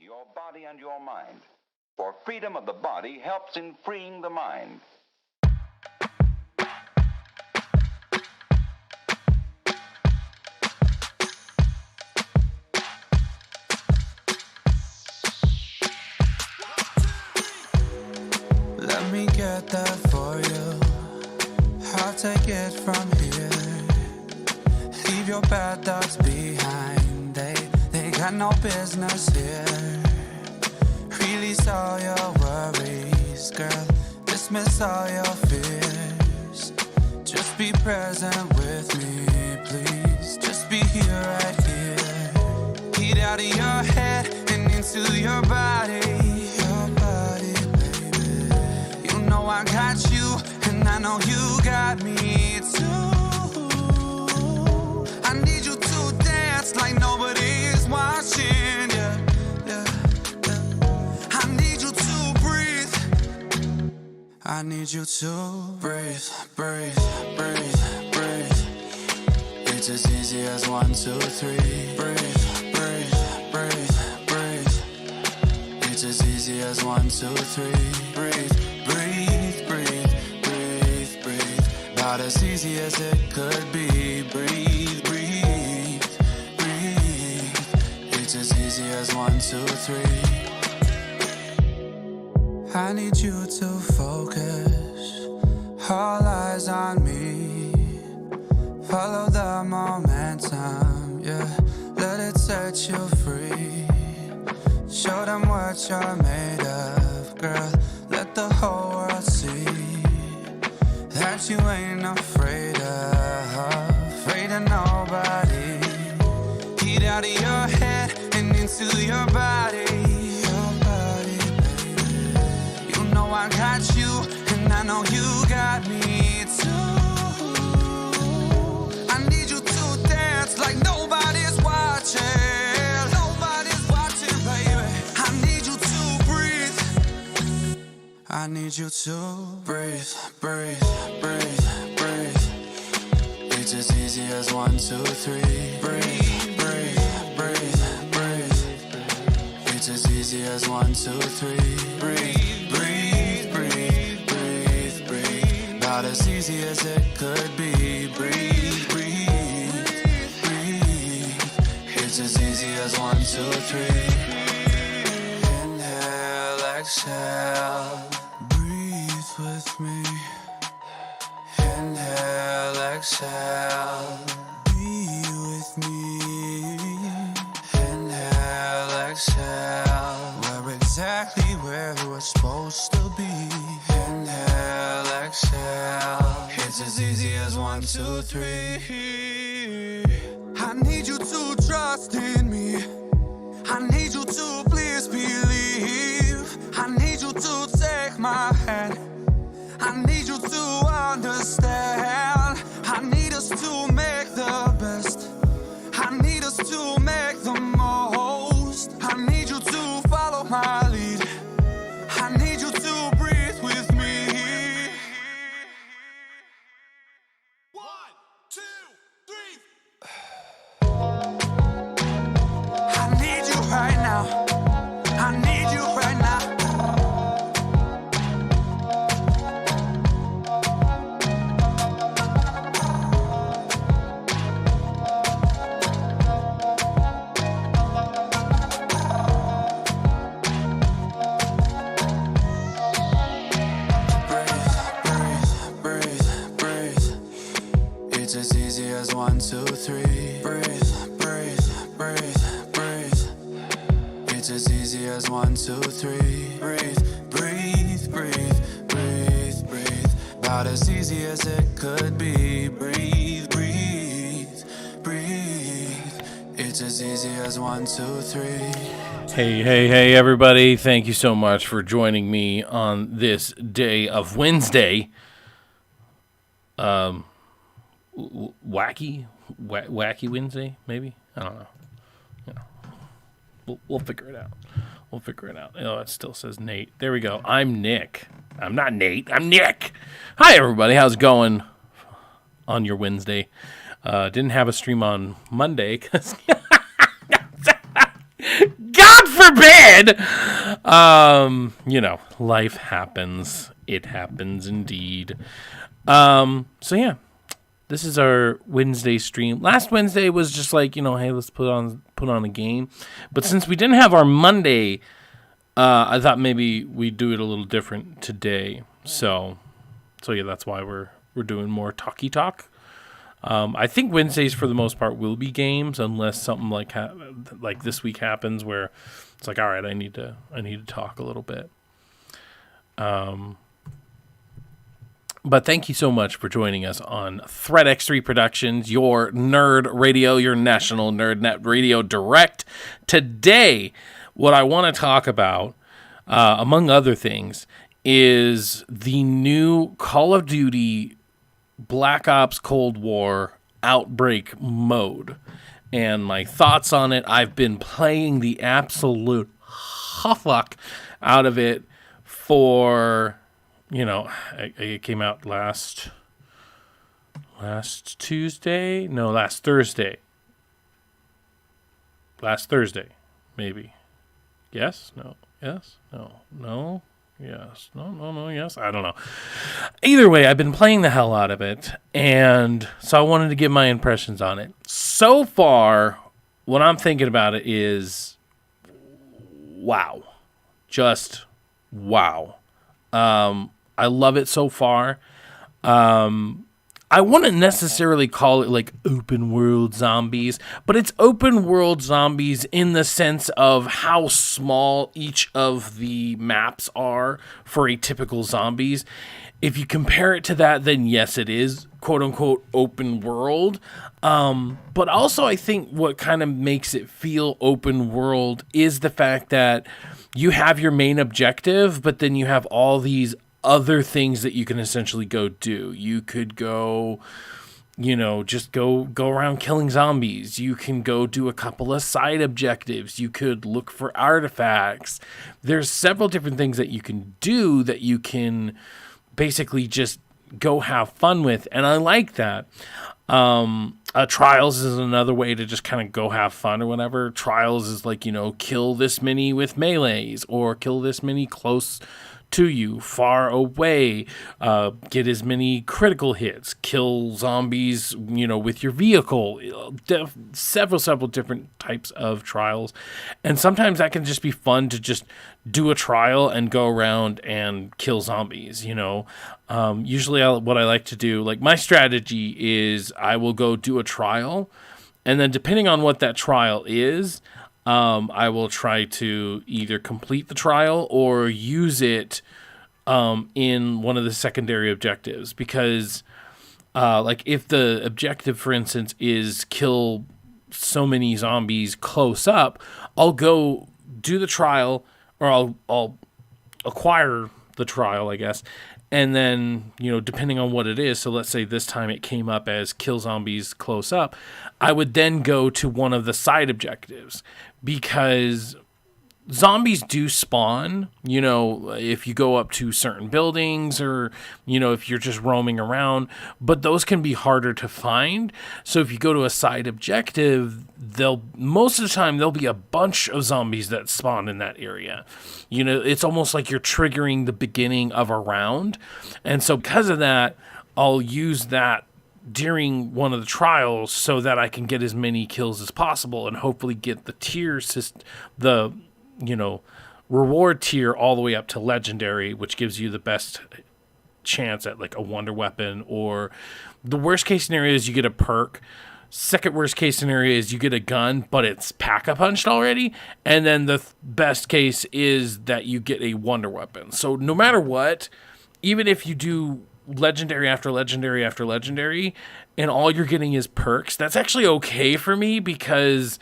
your body and your mind. For freedom of the body helps in freeing the mind. Let me get that for you. I'll take it from here. Leave your bad thoughts behind. They got no business here. Release all your worries, girl. Dismiss all your fears. Just be present with me, please. Just be here, right here. Get out of your head and into your body. Your body, baby. You know I got you, and I know you got me too. I need you to dance like nobody is watching, yeah. I need you to breathe, breathe, breathe, breathe. It's as easy as 1, 2, 3. Breathe, breathe, breathe, breathe. It's as easy as 1, 2, 3. Breathe, breathe, breathe, breathe, breathe. About as easy as it could be. Breathe, breathe, breathe. It's as easy as 1, 2, 3. I need you to focus, all eyes on me. Follow the momentum, yeah. Let it set you free. Show them what you're made of, girl. Let the whole world see that you ain't afraid of nobody. Get out of your head and into your body. I got you, and I know you got me too. I need you to dance like nobody's watching. Nobody's watching, baby. I need you to breathe. I need you to breathe, breathe, breathe, breathe. It's as easy as 1, 2, 3. Breathe, breathe, breathe, breathe. It's as easy as 1, 2, 3. Breathe, breathe. About as easy as it could be. Breathe, breathe, breathe. It's as easy as 1, 2, 3. Inhale, exhale. Breathe with me. Inhale, exhale. Be with me. Inhale, exhale. We're exactly where we're supposed to be. Inhale, exhale. It's as easy as 1, 2, 3. I need you to trust in me. I need you to please believe. I need you to take my hand. I need you to understand. I need us to make the best. I need us to make the most. I need you to follow my lead. I need you to breathe with me. 1, 2, 3. I need you right now. I need you right now. It's as easy as 1, 2, 3. Breathe, breathe, breathe, breathe. It's as easy as 1, 2, 3. Breathe, breathe, breathe, breathe, breathe. About as easy as it could be. Breathe, breathe, breathe. It's as easy as 1, 2, 3. Hey, everybody. Thank you so much for joining me on this day of Wednesday. Wacky Wednesday, maybe? I don't know. We'll figure it out. Oh, it still says Nate. There we go. I'm Nick. I'm not Nate. I'm Nick. Hi, everybody. How's it going on your Wednesday? Didn't have a stream on Monday because God forbid. Life happens. It happens indeed. So yeah, this is our Wednesday stream. Last Wednesday was just like, hey, let's put on a game. But since we didn't have our Monday, I thought maybe we'd do it a little different today. So yeah, that's why we're doing more talky talk. I think Wednesdays for the most part will be games, unless something like this week happens where it's like, all right, I need to talk a little bit. But thank you so much for joining us on Threat X3 Productions, your nerd radio, your national nerd net radio direct. Today, what I want to talk about, among other things, is the new Call of Duty Black Ops Cold War Outbreak mode. And my thoughts on it, I've been playing the absolute fuck out of it for... it came out last Tuesday? No, last Thursday. Last Thursday, maybe. Yes? No. Yes? No. No? Yes. No. Yes? I don't know. Either way, I've been playing the hell out of it, and so I wanted to give my impressions on it. So far, what I'm thinking about it is, wow. Just wow. I love it so far. I wouldn't necessarily call it like open world zombies, but it's open world zombies in the sense of how small each of the maps are for a typical zombies. If you compare it to that, then yes, it is quote unquote open world. But also I think what kind of makes it feel open world is the fact that you have your main objective, but then you have all these other things that you can essentially go do. You could go, just go around killing zombies. You can go do a couple of side objectives. You could look for artifacts. There's several different things that you can do that you can basically just go have fun with. And I like that. Trials is another way to just kind of go have fun or whatever. Trials is like, kill this many with melees or kill this many close to you, far away, get as many critical hits, kill zombies, with your vehicle, several different types of trials. And sometimes that can just be fun to just do a trial and go around and kill zombies, Usually what I like to do, like my strategy is I will go do a trial, and then depending on what that trial is, I will try to either complete the trial or use it in one of the secondary objectives. Because, like, if the objective, for instance, is kill so many zombies close up, I'll go do the trial, or I'll acquire the trial, I guess. And then, depending on what it is, so let's say this time it came up as kill zombies close up, I would then go to one of the side objectives, because zombies do spawn, if you go up to certain buildings or, if you're just roaming around, but those can be harder to find. So if you go to a side objective, most of the time there'll be a bunch of zombies that spawn in that area. It's almost like you're triggering the beginning of a round. And so because of that, I'll use that during one of the trials so that I can get as many kills as possible and hopefully get the tier system, reward tier all the way up to legendary, which gives you the best chance at like a wonder weapon, or the worst case scenario is you get a perk. Second worst case scenario is you get a gun, but it's pack-a-punched already. And then the best case is that you get a wonder weapon. So no matter what, even if you do legendary after legendary after legendary, and all you're getting is perks, that's actually okay for me, because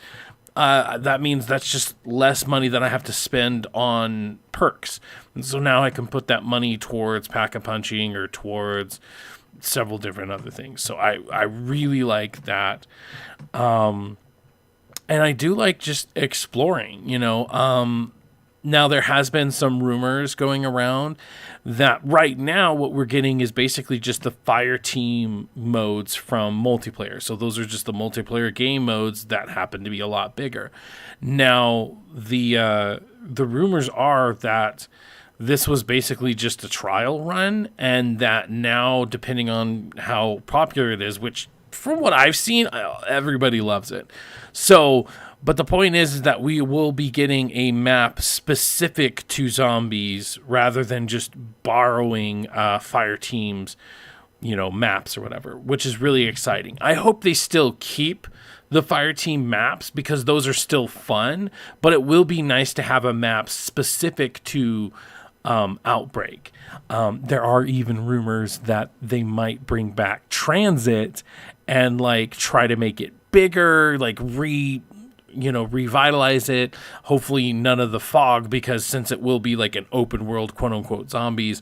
that means that's just less money that I have to spend on perks. And so now I can put that money towards pack-a-punching or towards several different other things. So I really like that. And I do like just exploring, Now, there has been some rumors going around that right now what we're getting is basically just the fire team modes from multiplayer. So those are just the multiplayer game modes that happen to be a lot bigger. Now, the rumors are that this was basically just a trial run, and that now, depending on how popular it is, which from what I've seen, everybody loves it. So, but the point is that we will be getting a map specific to zombies rather than just borrowing fire teams, maps or whatever, which is really exciting. I hope they still keep the fire team maps because those are still fun, but it will be nice to have a map specific to Outbreak. There are even rumors that they might bring back Transit and try to make it bigger, revitalize it. Hopefully none of the fog, because since it will be like an open world, quote unquote, zombies,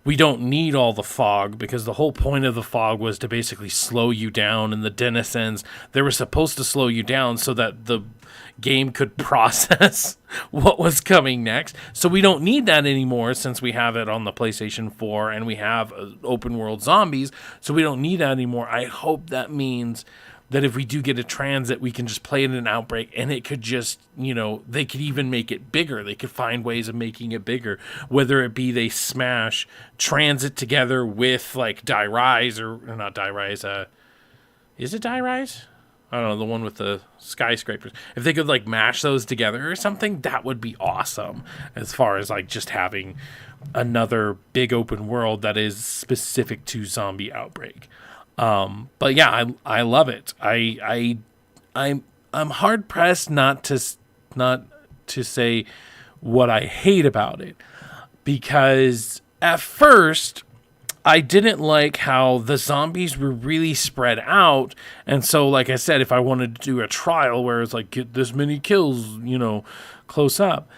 we don't need all the fog, because the whole point of the fog was to basically slow you down, and the denizens, they were supposed to slow you down so that the game could process what was coming next. So we don't need that anymore since we have it on the PlayStation 4 and we have open world zombies. So we don't need that anymore. I hope that means that if we do get a Transit, we can just play it in Outbreak, and it could just, they could even make it bigger. They could find ways of making it bigger, whether it be they smash Transit together with Die Rise, or not Die Rise. Is it Die Rise? I don't know, the one with the skyscrapers. If they could mash those together or something, that would be awesome. As far as just having another big open world that is specific to zombie Outbreak. But yeah, I love it. I'm hard pressed not to say what I hate about it, because at first I didn't like how the zombies were really spread out. And so, like I said, if I wanted to do a trial where it's get this many kills, close up,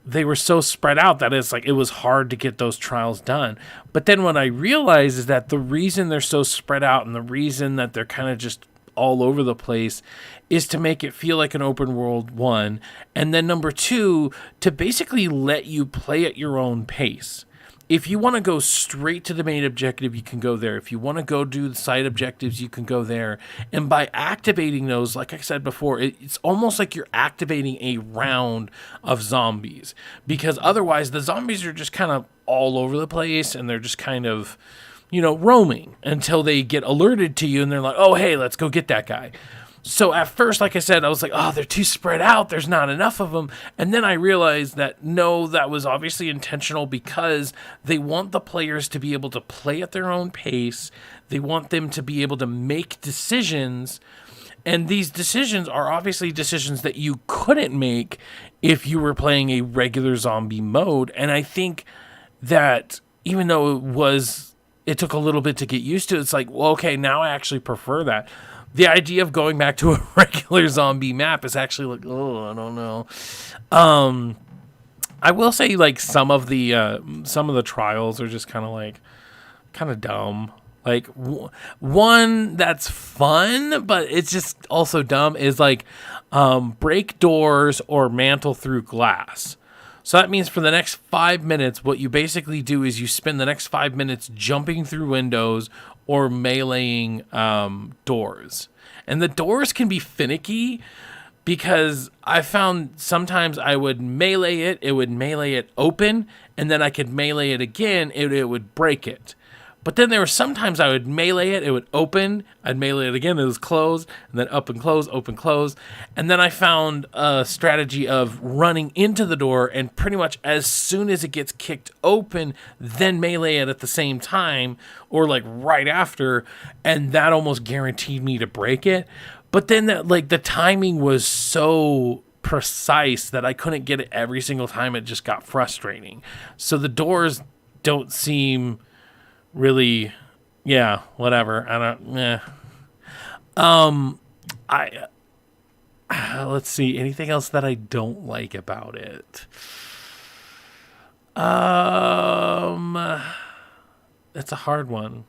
they were so spread out that it was hard to get those trials done. But then what I realized is that the reason they're so spread out and the reason that they're kind of just all over the place is to make it feel like an open world, one, and then number two, to basically let you play at your own pace. If you want to go straight to the main objective, you can go there. If you want to go do the side objectives, you can go there. And by activating those, like I said before, it's almost like you're activating a round of zombies. Because otherwise, the zombies are just kind of all over the place, and they're just kind of, roaming until they get alerted to you, and they're like, oh, hey, let's go get that guy. So at first, like I said, I was like, oh, they're too spread out. There's not enough of them. And then I realized that, no, that was obviously intentional, because they want the players to be able to play at their own pace. They want them to be able to make decisions. And these decisions are obviously decisions that you couldn't make if you were playing a regular zombie mode. And I think that even though it took a little bit to get used to, it's well, okay, now I actually prefer that. The idea of going back to a regular zombie map is actually I don't know. I will say some of the trials are just kind of dumb. One that's fun, but it's just also dumb, is break doors or mantle through glass. So that means for the next 5 minutes, what you basically do is you spend the next 5 minutes jumping through windows or meleeing doors. And the doors can be finicky, because I found sometimes I would melee it would melee it open, and then I could melee it again, it would break it. But then there were sometimes I would melee it would open, I'd melee it again, it was closed, and then open, close. And then I found a strategy of running into the door, and pretty much as soon as it gets kicked open, then melee it at the same time, or right after, and that almost guaranteed me to break it. But then the timing was so precise that I couldn't get it every single time. It just got frustrating. So the doors don't seem really, whatever. Let's see, anything else that I don't like about it? That's a hard one.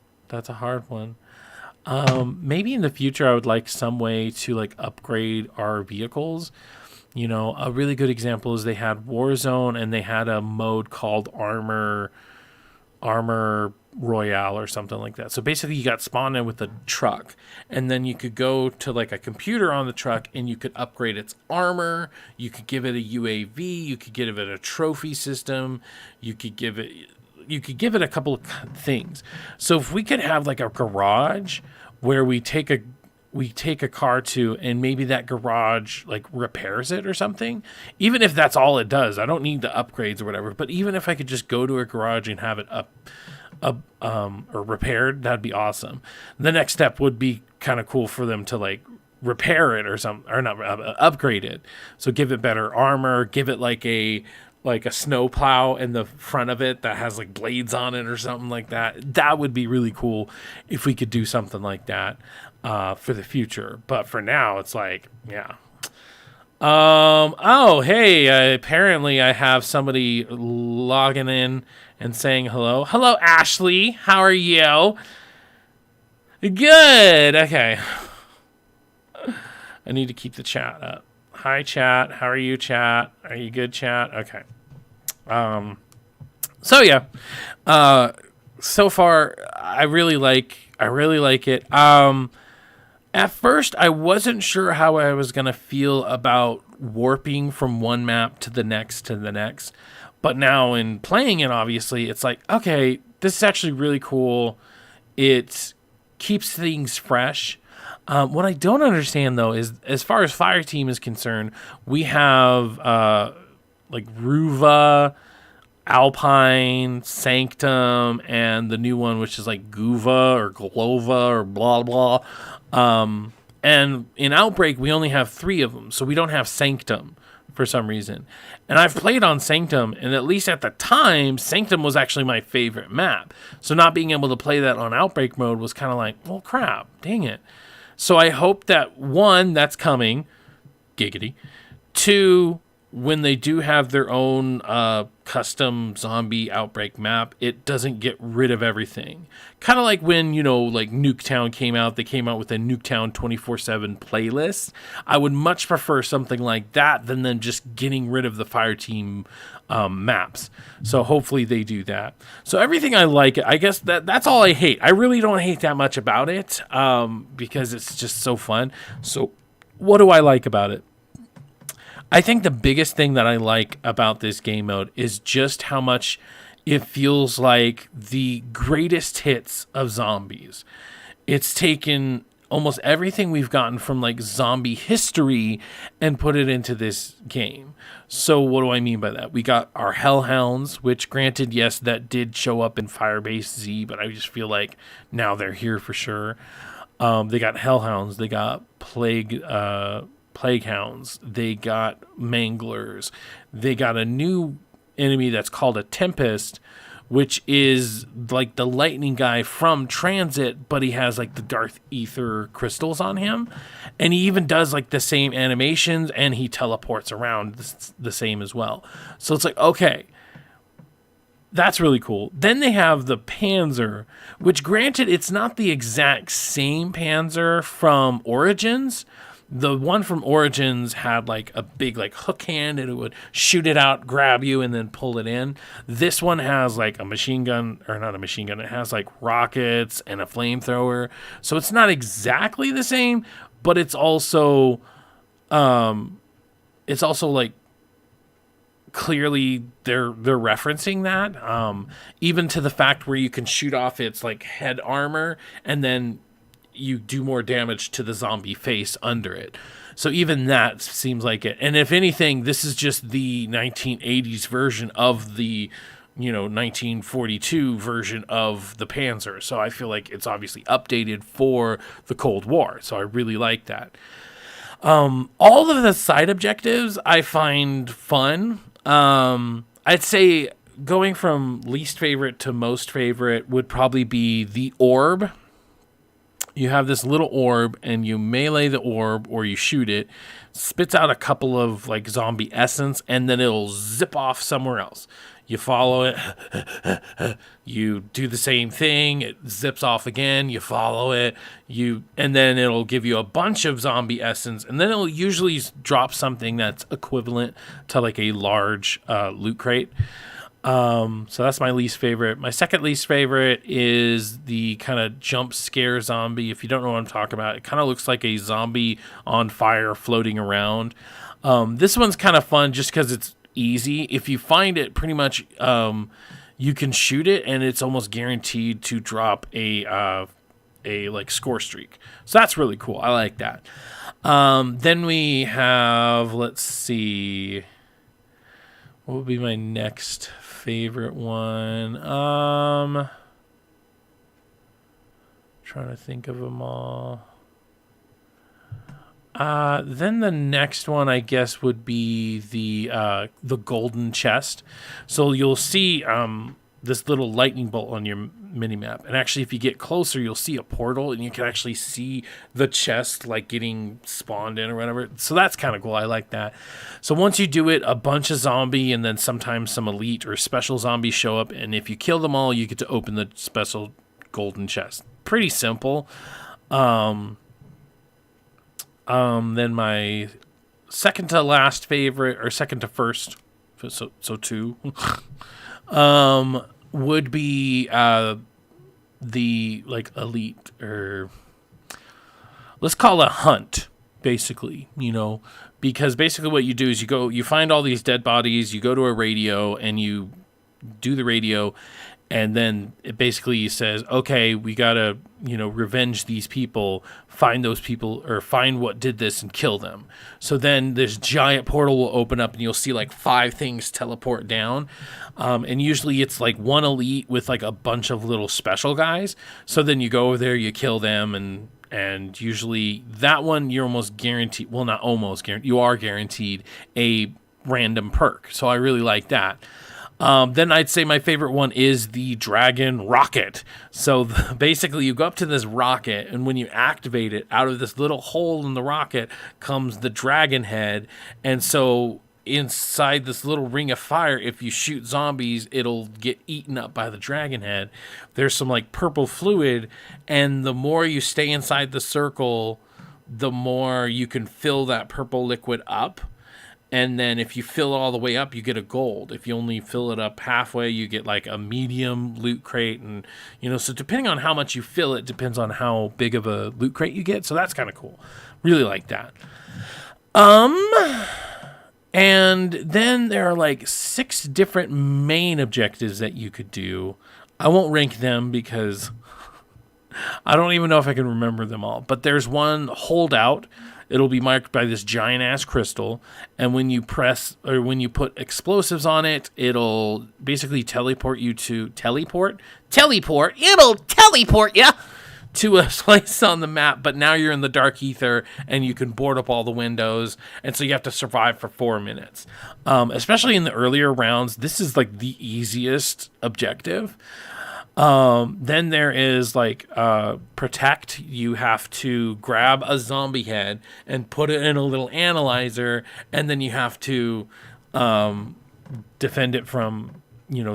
Maybe in the future I would like some way to upgrade our vehicles. You know, a really good example is they had Warzone and they had a mode called Armor Royale or something like that. So basically you got spawned in with a truck, and then you could go to like a computer on the truck and you could upgrade its armor. You could give it a UAV. You could give it a trophy system. You could give it a couple of things. So if we could have like a garage where we take a car to, and maybe that garage like repairs it or something, even if that's all it does, I don't need the upgrades or whatever, but even if I could just go to a garage and have it or repaired, that'd be awesome. The next step would be kind of cool for them to like repair it or not upgrade it. So give it better armor, give it like a snow plow in the front of it that has like blades on it or something like that. That would be really cool if we could do something like that for the future. But for now, it's like, yeah. Oh, hey, apparently I have somebody logging in and saying hello. Hello, Ashley. How are you? Good. Okay. I need to keep the chat up. Hi, chat. How are you, chat? Are you good, chat? Okay. So yeah, so far I really like it. At first I wasn't sure how I was going to feel about warping from one map to the next, but now in playing it, obviously it's like, okay, this is actually really cool. It keeps things fresh. What I don't understand though is, as far as Fireteam is concerned, we have, like Ruva, Alpine, Sanctum, and the new one, which is like Guva or Glova or blah, blah. And in Outbreak, we only have 3 of them, so we don't have Sanctum for some reason. And I've played on Sanctum, and at least at the time, Sanctum was actually my favorite map. So not being able to play that on Outbreak mode was kind of like, well, crap, dang it. So I hope that, 1, that's coming, giggity. 2, when they do have their own custom zombie Outbreak map, it doesn't get rid of everything. Kind of like when, like Nuketown came out, they came out with a Nuketown 24/7 playlist. I would much prefer something like that than them just getting rid of the Fireteam maps. So hopefully they do that. So everything I like, I guess that's all I hate. I really don't hate that much about it because it's just so fun. So what do I like about it? I think the biggest thing that I like about this game mode is just how much it feels like the greatest hits of zombies. It's taken almost everything we've gotten from like zombie history and put it into this game. So what do I mean by that? We got our Hellhounds, which granted, yes, that did show up in Firebase Z, but I just feel like now they're here for sure. They got Hellhounds, they got Plague Hounds, they got Manglers, they got a new enemy that's called a Tempest, which is like the lightning guy from Transit, but he has like the Darth Ether crystals on him, and he even does like the same animations, and he teleports around the same as well. So it's like, okay, that's really cool. Then they have the Panzer, which granted, it's not the exact same Panzer from Origins. The one from Origins had like a big like hook hand, and it would shoot it out, grab you, and then pull it in. This one has like a machine gun, or not a machine gun. It has like rockets and a flamethrower. So it's not exactly the same, but it's also like clearly they're referencing that. Even to the fact where you can shoot off its like head armor, and then you do more damage to the zombie face under it. So even that seems like it. And if anything, this is just the 1980s version of the, 1942 version of the Panzer. So I feel like it's obviously updated for the Cold War. So I really like that. All of the side objectives I find fun. I'd say going from least favorite to most favorite would probably be the Orb. you have this little orb, and you melee the orb or you shoot it, spits out a couple of like zombie essence, and then it'll zip off somewhere else. You follow it, you do the same thing, it zips off again, you follow it, and then it'll give you a bunch of zombie essence, and then it'll usually drop something that's equivalent to like a large loot crate. So that's my least favorite. My second least favorite is the kind of jump scare zombie. If you don't know what I'm talking about, it kind of looks like a zombie on fire floating around. This one's kind of fun just because it's easy. If you find it, pretty much you can shoot it, and it's almost guaranteed to drop a like score streak. So that's really cool. I like that. Then we have, let's see, what would be my next favorite one? Trying to think of them all. Then the next one, I guess, would be the golden chest. So you'll see this little lightning bolt on your mini map, and actually, if you get closer, you'll see a portal, and you can actually see the chest like getting spawned in or whatever. So that's kind of cool. I like that. So once you do it, a bunch of zombie and then sometimes some elite or special zombies show up, and if you kill them all, you get to open the special golden chest. Pretty simple. Then my second to last favorite, or second to first, so two, would be the like elite, or let's call it hunt, basically, because basically what you do is you find all these dead bodies, you go to a radio and you do the radio, and then it basically says, okay, we gotta, revenge these people, find those people, or find what did this and kill them. So then this giant portal will open up, and you'll see like 5 things teleport down. And usually it's like one elite with like a bunch of little special guys. So then you go over there, you kill them, and usually that one you're almost guaranteed, well, not almost guaranteed, you are guaranteed a random perk. So I really like that. Then I'd say my favorite one is the dragon rocket. So basically you go up to this rocket, and when you activate it, out of this little hole in the rocket comes the dragon head. And so inside this little ring of fire, if you shoot zombies, it'll get eaten up by the dragon head. There's some like purple fluid, and the more you stay inside the circle, the more you can fill that purple liquid up. And then if you fill it all the way up, you get a gold. If you only fill it up halfway, you get like a medium loot crate. And, so depending on how much you fill it, depends on how big of a loot crate you get. So that's kind of cool. Really like that. And then there are like 6 different main objectives that you could do. I won't rank them because I don't even know if I can remember them all. But there's one, hold out. It'll be marked by this giant ass crystal, and when you press, or when you put explosives on it, it'll basically teleport you to it'll teleport you to a place on the map. But now you're in the dark ether, and you can board up all the windows, and so you have to survive for 4 minutes. Especially in the earlier rounds, this is like the easiest objective. Then there is like protect. You have to grab a zombie head and put it in a little analyzer, and then you have to defend it from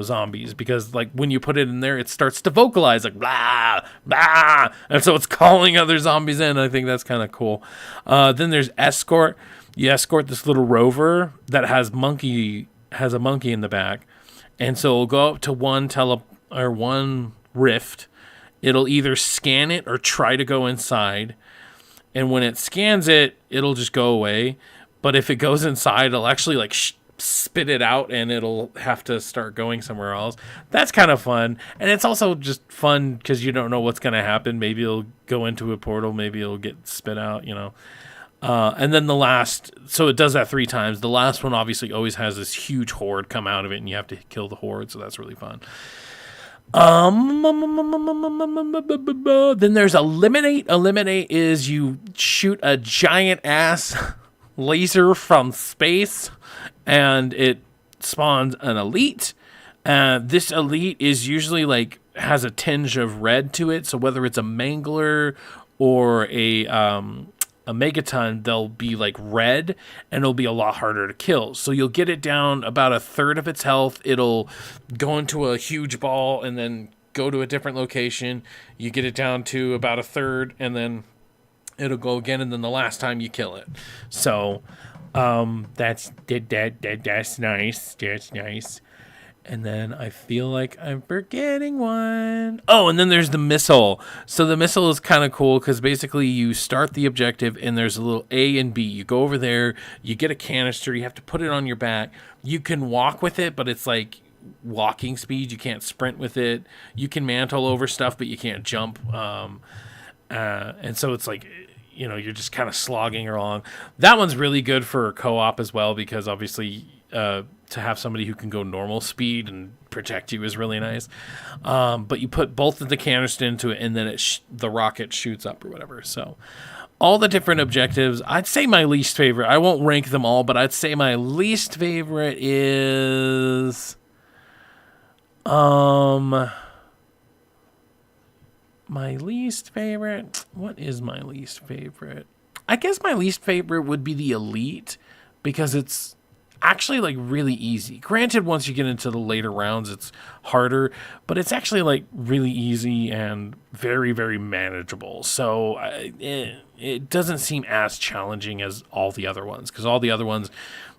zombies, because like when you put it in there, it starts to vocalize like blah blah, and so it's calling other zombies in. I think that's kind of cool. Then there's escort. You escort this little rover that has a monkey in the back, and so it'll go up to one rift. It'll either scan it or try to go inside, and when it scans it, it'll just go away. But if it goes inside, it'll actually like spit it out, and it'll have to start going somewhere else. That's kind of fun, and it's also just fun because you don't know what's going to happen. Maybe it'll go into a portal, maybe it'll get spit out, and then the last, so it does that 3 times. The last one obviously always has this huge horde come out of it, and you have to kill the horde, so that's really fun. Then there's eliminate. Eliminate is you shoot a giant ass laser from space, and it spawns an elite. This elite is usually like has a tinge of red to it, so whether it's a mangler or a megaton, they'll be like red and it'll be a lot harder to kill. So you'll get it down about a third of its health. It'll go into a huge ball and then go to a different location. You get it down to about a third and then it'll go again. And then the last time you kill it. So that's nice. That's nice. And then I feel like I'm forgetting one. Oh, and then there's the missile. So the missile is kind of cool because basically you start the objective and there's a little A and B. You go over there, you get a canister, you have to put it on your back. You can walk with it, but it's like walking speed. You can't sprint with it. You can mantle over stuff, but you can't jump. And so it's like, you know, you're just kind of slogging along. That one's really good for co-op as well because obviously to have somebody who can go normal speed and protect you is really nice. But you put both of the canisters into it and then the rocket shoots up or whatever. So all the different objectives, I'd say my least favorite, I won't rank them all, but I'd say my least favorite is my least favorite, what is my least favorite? I guess my least favorite would be the Elite because it's actually like really easy. Granted, once you get into the later rounds, it's harder, but it's actually like really easy and very, very manageable. So it doesn't seem as challenging as all the other ones because all the other ones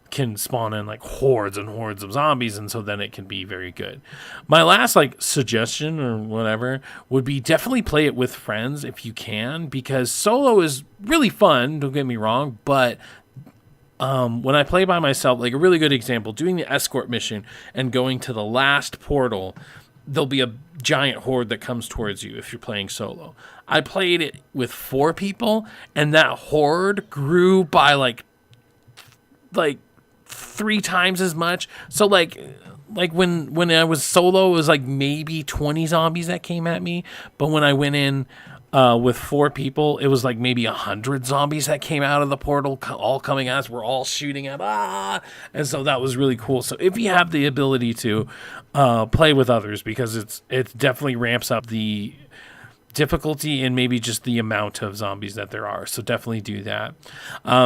can spawn in like hordes and hordes of zombies, and so then it can be very good. My last like suggestion or whatever would be definitely play it with friends if you can, because solo is really fun, don't get me wrong, but when I play by myself, like a really good example, doing the escort mission and going to the last portal, there'll be a giant horde that comes towards you if you're playing solo. I played it with 4 people, and that horde grew by like 3 times as much. So like when I was solo, it was like maybe 20 zombies that came at me, but when I went in with 4 people, it was like maybe 100 zombies that came out of the portal, all coming at us. We're all shooting at and so that was really cool. So if you have the ability to play with others, because it definitely ramps up the difficulty and maybe just the amount of zombies that there are. So definitely do that.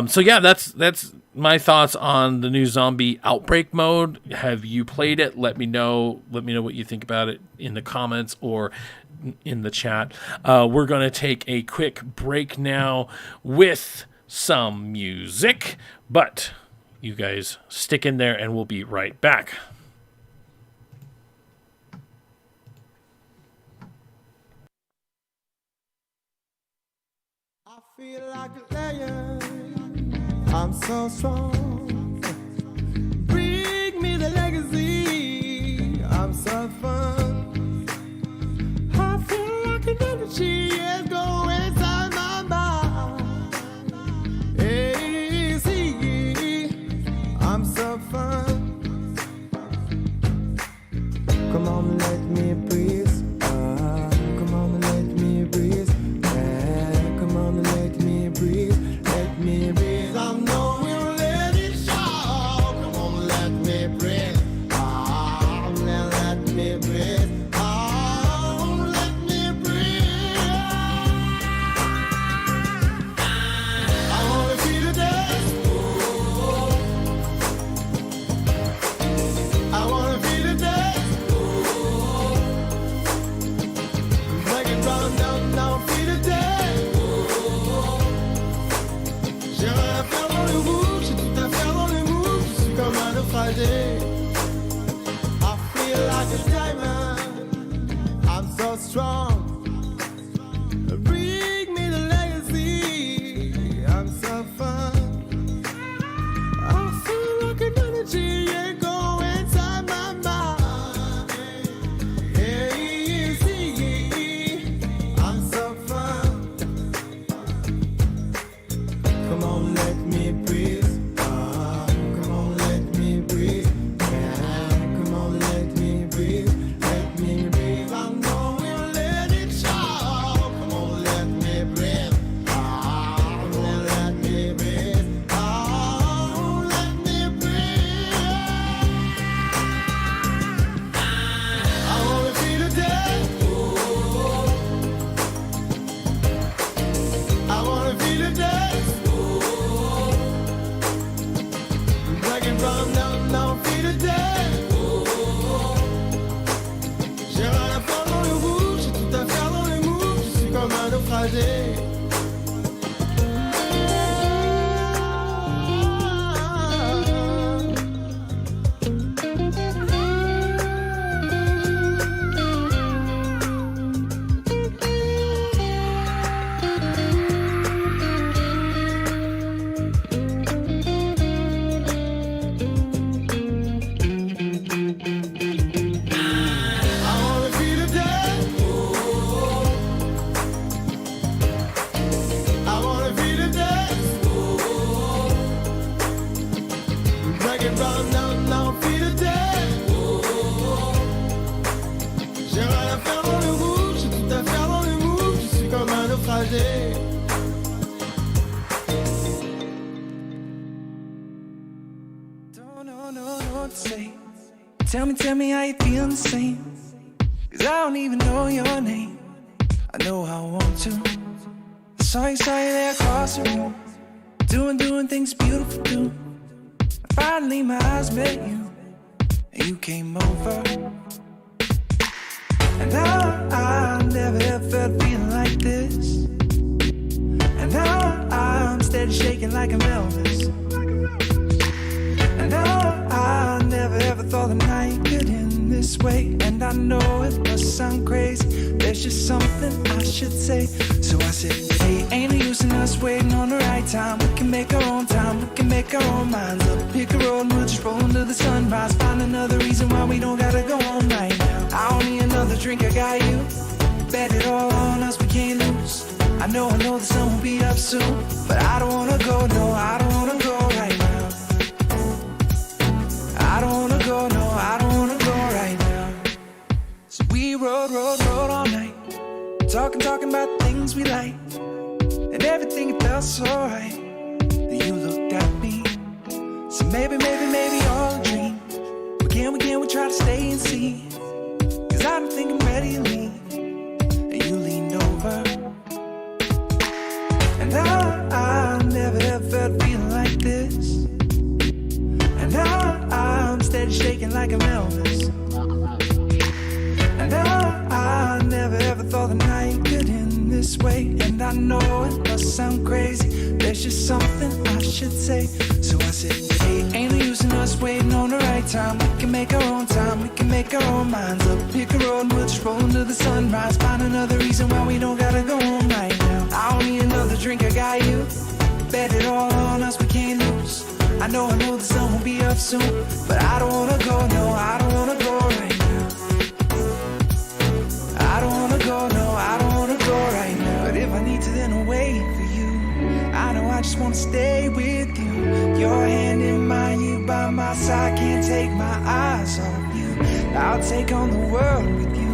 So yeah, that's my thoughts on the new zombie outbreak mode. Have you played it? Let me know what you think about it in the comments or in the chat. We're going to take a quick break now with some music, but you guys stick in there and we'll be right back. I feel like a lion. I'm so strong. Bring me the legacy. I'm so fun. I feel like an energy is going inside my mind. Hey, see, I'm so fun. Come on, let me breathe. Come on, let me breathe. Come on, let me breathe. Let me breathe. I know we'll let it show. Come on, let me breathe. Let me breathe. I feel like a diamond. I'm so strong. Bring me the legacy. I'm so fun. I feel like an energy and go inside my mind. Hey, see, I'm so fun. Come on, let me breathe. Let me breathe. I know we'll let naufragés. Tell me how you feeling the same. Cause I don't even know your name. I know I want to. I saw you there across the room. Doing things beautiful too. And finally my eyes met you. And you came over. And now I never ever felt feeling like this. And now I'm steady shaking like I'm Elvis. And now I never ever thought the night could end this way. And I know it must sound crazy. There's just something I should say. So I said, hey, ain't no use in us waiting on the right time. We can make our own time, we can make our own minds up. Pick a road and we'll just roll into the sunrise. Find another reason why we don't gotta go on right now. I don't need another drink, I got you. Bet it all on us, we can't lose. I know the sun will be up soon. But I don't wanna go, no, I don't wanna go right now. I don't wanna go, no, I don't wanna go right now. So we rode all night. Talking about things we like. And everything it felt so right. Then you looked at me. So maybe all a dream. We try to stay and see. Cause I don't think I'm ready to leave. And you leaned over. And I never ever felt feeling like this. And now I'm steady shaking like I'm Elvis. And now I never ever thought the night could end this way. And I know it must sound crazy. There's just something I should say. So I said, hey, ain't no use in us waiting on the right time. We can make our own time, we can make our own minds up. Pick a road and we'll just roll into the sunrise. Find another reason why we don't gotta go home right now. I don't need another drink, I got you. Bet it all on us, we can't lose. I know the sun will be up soon. But I don't wanna go, no, I don't wanna go right now. I don't wanna go, no, I don't wanna go right now. But if I need to, then I'll wait for you. I know I just wanna stay with you. Your hand in mine, you by my side. Can't take my eyes off you. I'll take on the world with you.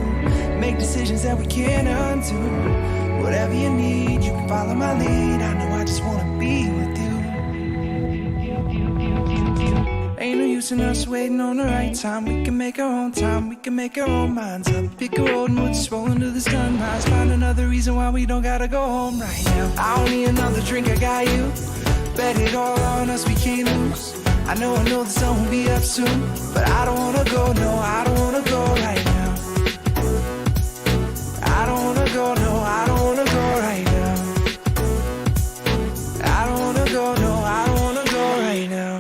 Make decisions that we can't undo. Whatever you need, you can follow my lead. I know I just wanna be with you. Ain't no use in us waiting on the right time. We can make our own time, we can make our own minds up. Pick a road and we'll just roll into the sunrise. Find another reason why we don't gotta go home right now. I don't need another drink, I got you. Bet it all on us, we can't lose. I know the sun will be up soon. But I don't wanna go, no, I don't wanna go right now. I don't wanna go, no, I don't wanna go right now. I don't wanna go, no, I don't wanna go right now.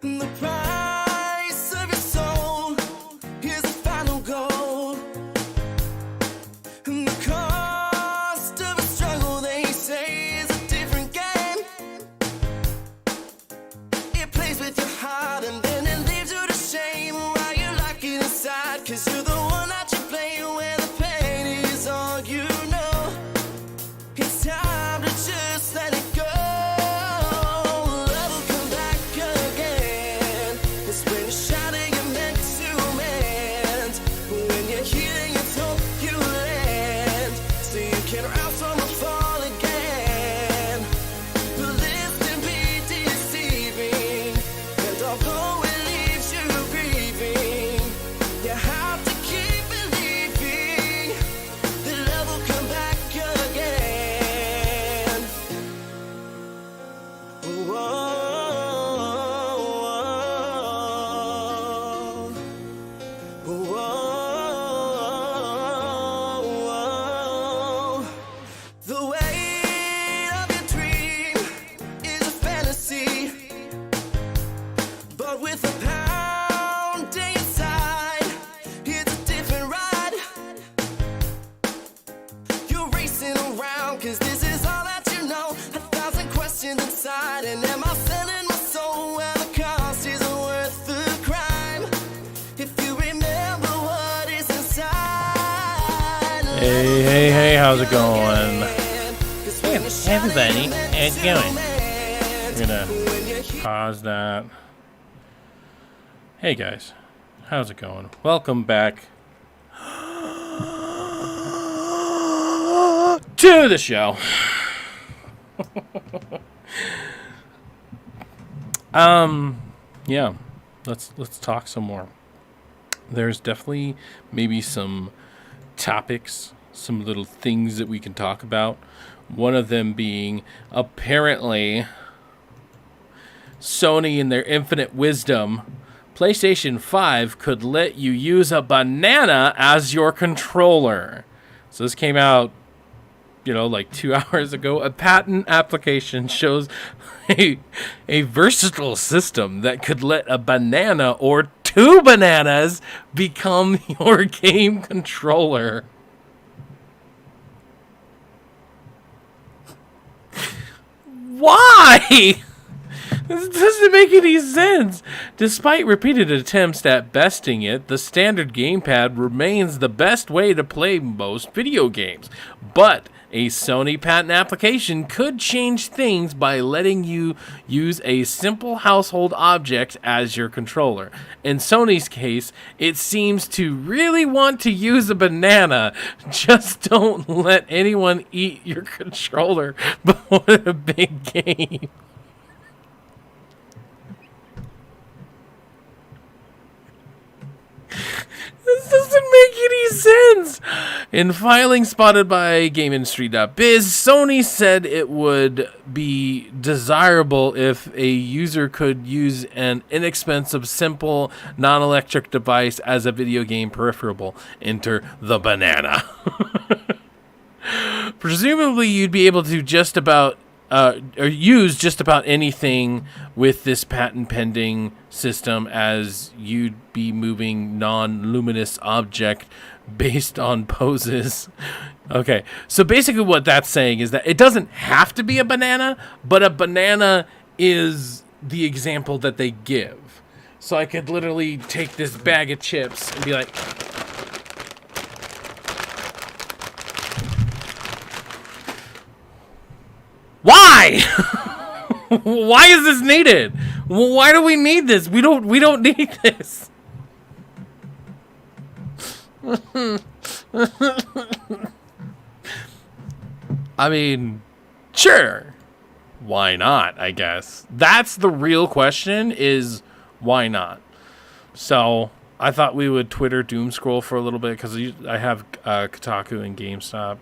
The price of your soul is the final goal. And the cost of a struggle, they say, is a different game. It plays with your heart and then it leaves you to shame while you lock it inside. 'Cause you're the one that you play when the pain is all you know. It's time to just let it go. Love will come back again. It's when you shout it, you're meant to mend. When you're healing, it's hope you land. So you can rise from the fall again. But this can be deceiving. And although it leaves you grieving, you have to keep believing that love will come back again. Whoa. The weight of your dream is a fantasy, but with a pounding inside, it's a different ride. You're racing around 'cause this is all that you know. 1,000 questions inside, and am I selling my soul? Well, the cost isn't worth the crime. If you remember what is inside. Hey, how's it going? Hey, everybody, how's it going? I'm gonna pause that. Hey guys, how's it going? Welcome back to the show. Yeah, let's talk some more. There's definitely maybe some topics, some little things that we can talk about. One of them being apparently Sony, in their infinite wisdom, PlayStation 5 could let you use a banana as your controller. So this came out, like 2 hours ago. A patent application shows a versatile system that could let a banana or two bananas become your game controller. Why? This doesn't make any sense. Despite repeated attempts at besting it, the standard gamepad remains the best way to play most video games. But a Sony patent application could change things by letting you use a simple household object as your controller. In Sony's case, it seems to really want to use a banana. Just don't let anyone eat your controller before a big game. This doesn't make any sense. In filing spotted by N3RD, Sony said it would be desirable if a user could use an inexpensive, simple, non-electric device as a video game peripheral. Enter the banana. Presumably, you'd be able to just about or use just about anything with this patent pending system, as you'd be moving non-luminous object based on poses. Okay, so basically what that's saying is that it doesn't have to be a banana, but a banana is the example that they give. So I could literally take this bag of chips and be like, why? Why is this needed? Why do we need this? We don't need this. I mean, sure. Why not, I guess. That's the real question, is why not? So I thought we would Twitter doom scroll for a little bit, because I have Kotaku and GameStop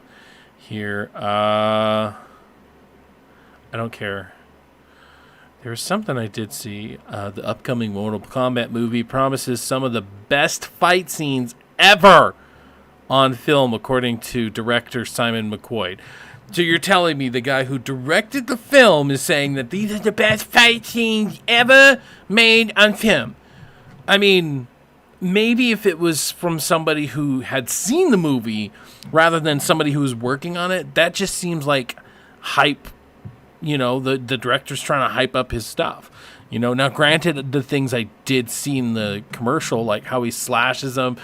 here. I don't care. There was something I did see. The upcoming Mortal Kombat movie promises some of the best fight scenes ever on film, according to director Simon McQuoid. So you're telling me the guy who directed the film is saying that these are the best fight scenes ever made on film? I mean, maybe if it was from somebody who had seen the movie rather than somebody who was working on it, that just seems like hype. The director's trying to hype up his stuff. Now granted, the things I did see in the commercial, like how he slashes them,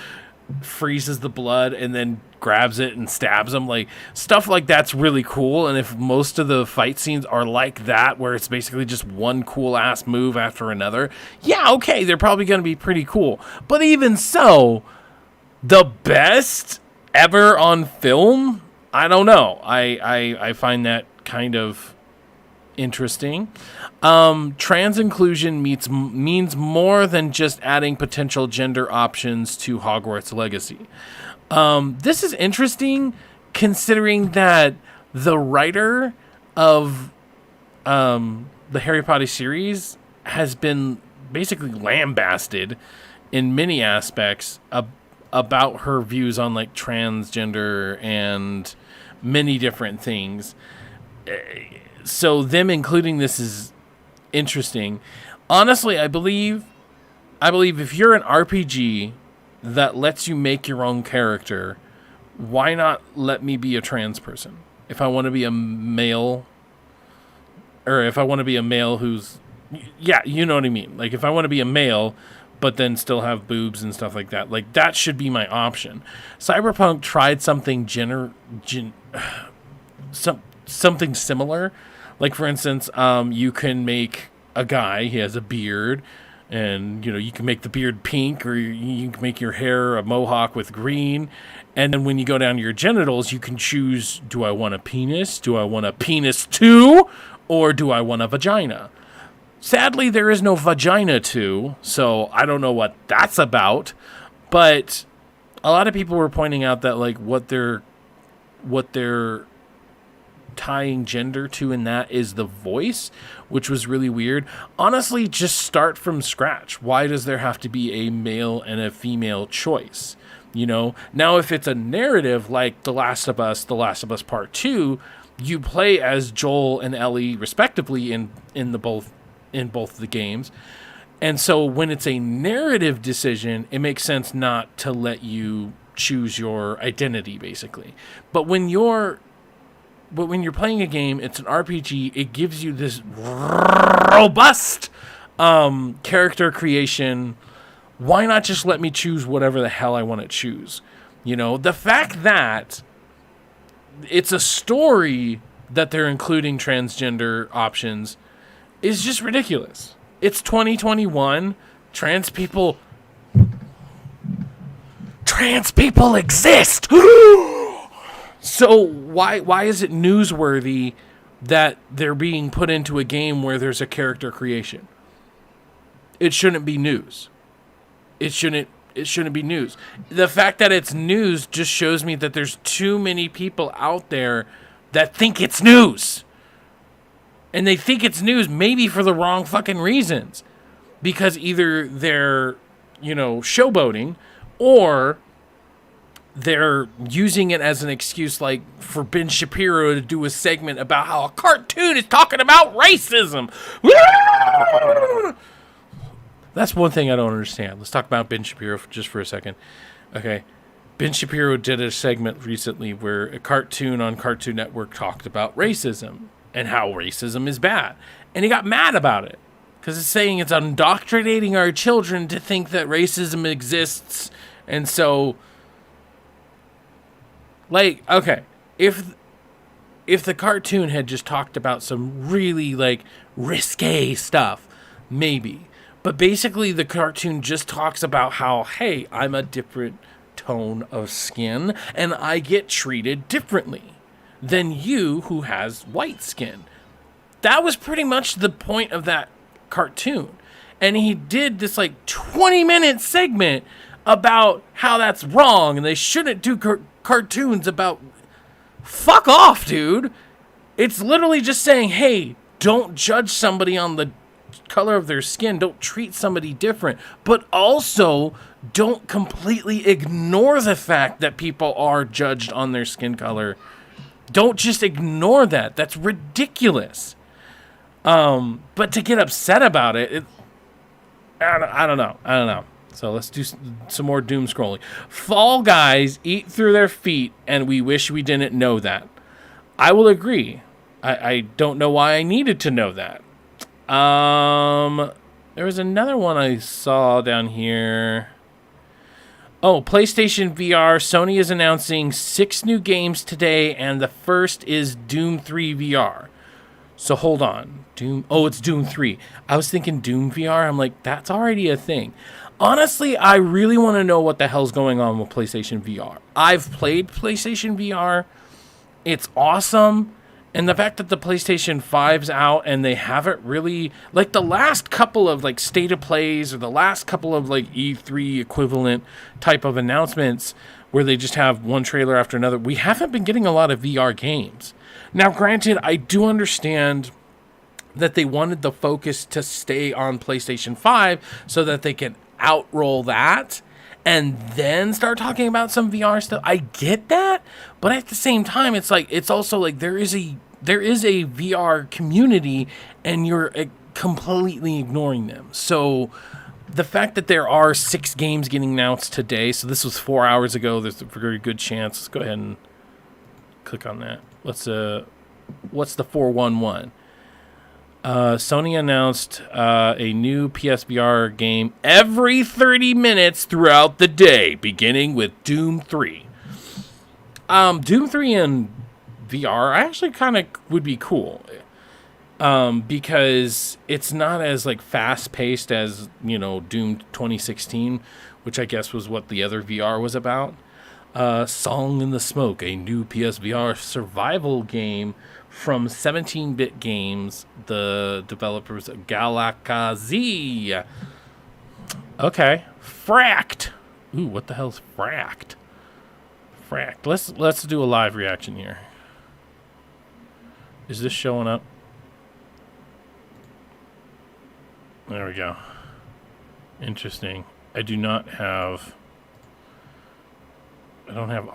freezes the blood, and then grabs it and stabs them, like stuff like that's really cool. And if most of the fight scenes are like that, where it's basically just one cool ass move after another, yeah, okay, they're probably going to be pretty cool. But even so, the best ever on film, I don't know. I find that kind of interesting. Trans inclusion means more than just adding potential gender options to Hogwarts Legacy. This is interesting, considering that the writer of the Harry Potter series has been basically lambasted in many aspects about her views on like transgender and many different things. So them including this is interesting. Honestly, I believe if you're an RPG that lets you make your own character, why not let me be a trans person? If I want to be a male, or if I want to be a male who's, yeah, you know what I mean? Like if I want to be a male, but then still have boobs and stuff like that, like that should be my option. Cyberpunk tried something something similar. Like, for instance, you can make a guy, he has a beard, and, you know, you can make the beard pink, or you can make your hair a mohawk with green. And then when you go down to your genitals, you can choose, do I want a penis? Do I want a penis 2? Or do I want a vagina? Sadly, there is no vagina 2, so I don't know what that's about. But a lot of people were pointing out that, like, what they're tying gender to in that is the voice, which was really weird. Honestly, just start from scratch. Why does there have to be a male and a female choice? You know, now if it's a narrative like The Last of Us Part 2, you play as Joel and Ellie respectively in both the games. And so when it's a narrative decision, it makes sense not to let you choose your identity, basically. But when you're playing a game, it's an RPG, it gives you this robust character creation. Why not just let me choose whatever the hell I want to choose? You know, the fact that it's a story that they're including transgender options is just ridiculous. It's 2021. Trans people exist. So why is it newsworthy that they're being put into a game where there's a character creation? It shouldn't be news. It shouldn't be news. The fact that it's news just shows me that there's too many people out there that think it's news. And they think it's news maybe for the wrong fucking reasons. Because either they're, you know, showboating, or they're using it as an excuse, like for Ben Shapiro to do a segment about how a cartoon is talking about racism. That's one thing I don't understand. Let's talk about Ben Shapiro just for a second. Okay. Ben Shapiro did a segment recently where a cartoon on Cartoon Network talked about racism and how racism is bad. And he got mad about it because it's saying it's indoctrinating our children to think that racism exists. And so, like, okay, if the cartoon had just talked about some really, like, risque stuff, maybe. But basically, the cartoon just talks about how, hey, I'm a different tone of skin, and I get treated differently than you who has white skin. That was pretty much the point of that cartoon. And he did this, like, 20-minute segment about how that's wrong, and they shouldn't do cartoons about... Fuck off, dude! It's literally just saying, hey, don't judge somebody on the color of their skin, don't treat somebody different, but also don't completely ignore the fact that people are judged on their skin color. Don't just ignore that. That's ridiculous. But to get upset about it, I don't know. So let's do some more doom scrolling. Fall Guys eat through their feet, and we wish we didn't know that. I will agree. I don't know why I needed to know that. There was another one I saw down here. Oh, PlayStation VR. Sony is announcing 6 new games today, and the first is Doom 3 VR. So hold on. It's Doom 3. I was thinking Doom VR. I'm like, that's already a thing. Honestly, I really want to know what the hell's going on with PlayStation VR. I've played PlayStation VR. It's awesome. And the fact that the PlayStation 5's out and they haven't really... Like, the last couple of, like, State of Plays or the last couple of, like, E3 equivalent type of announcements where they just have one trailer after another, we haven't been getting a lot of VR games. Now, granted, I do understand that they wanted the focus to stay on PlayStation 5 so that they can outroll that and then start talking about some VR stuff. I get that, but at the same time, it's like, it's also like there is a VR community and you're completely ignoring them. So the fact that there are 6 games getting announced today, so this was 4 hours ago, there's a very good chance. Let's go ahead and click on that. What's the 411? Sony announced a new PSVR game every 30 minutes throughout the day, beginning with Doom 3. Doom 3 and VR actually kind of would be cool. Because it's not as like fast paced as, you know, Doom 2016, which I guess was what the other VR was about. Song in the Smoke, a new PSVR survival game from 17-Bit Games, the developers Galakazi. Okay, Fracked. Ooh, what the hell's Fracked? Fracked. Let's do a live reaction here. Is this showing up? There we go. Interesting. I don't have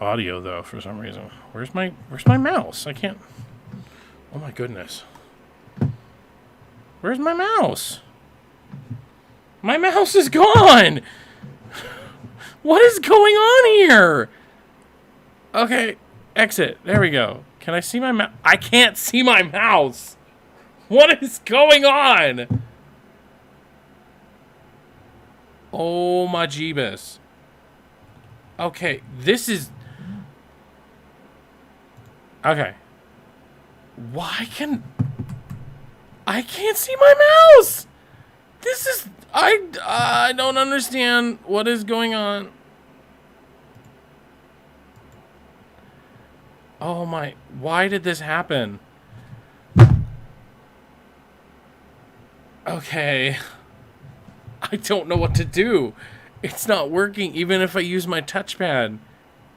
audio though for some reason. Where's my mouse? I can't. Oh my goodness. Where's my mouse? My mouse is gone. What is going on here? Okay, exit. There we go. Can I see my mouse? I can't see my mouse. What is going on? Oh my jeebus. Okay, this is... Okay. Why can... I can't see my mouse! This is... I don't understand what is going on. Oh my... Why did this happen? Okay. I don't know what to do. It's not working even if I use my touchpad.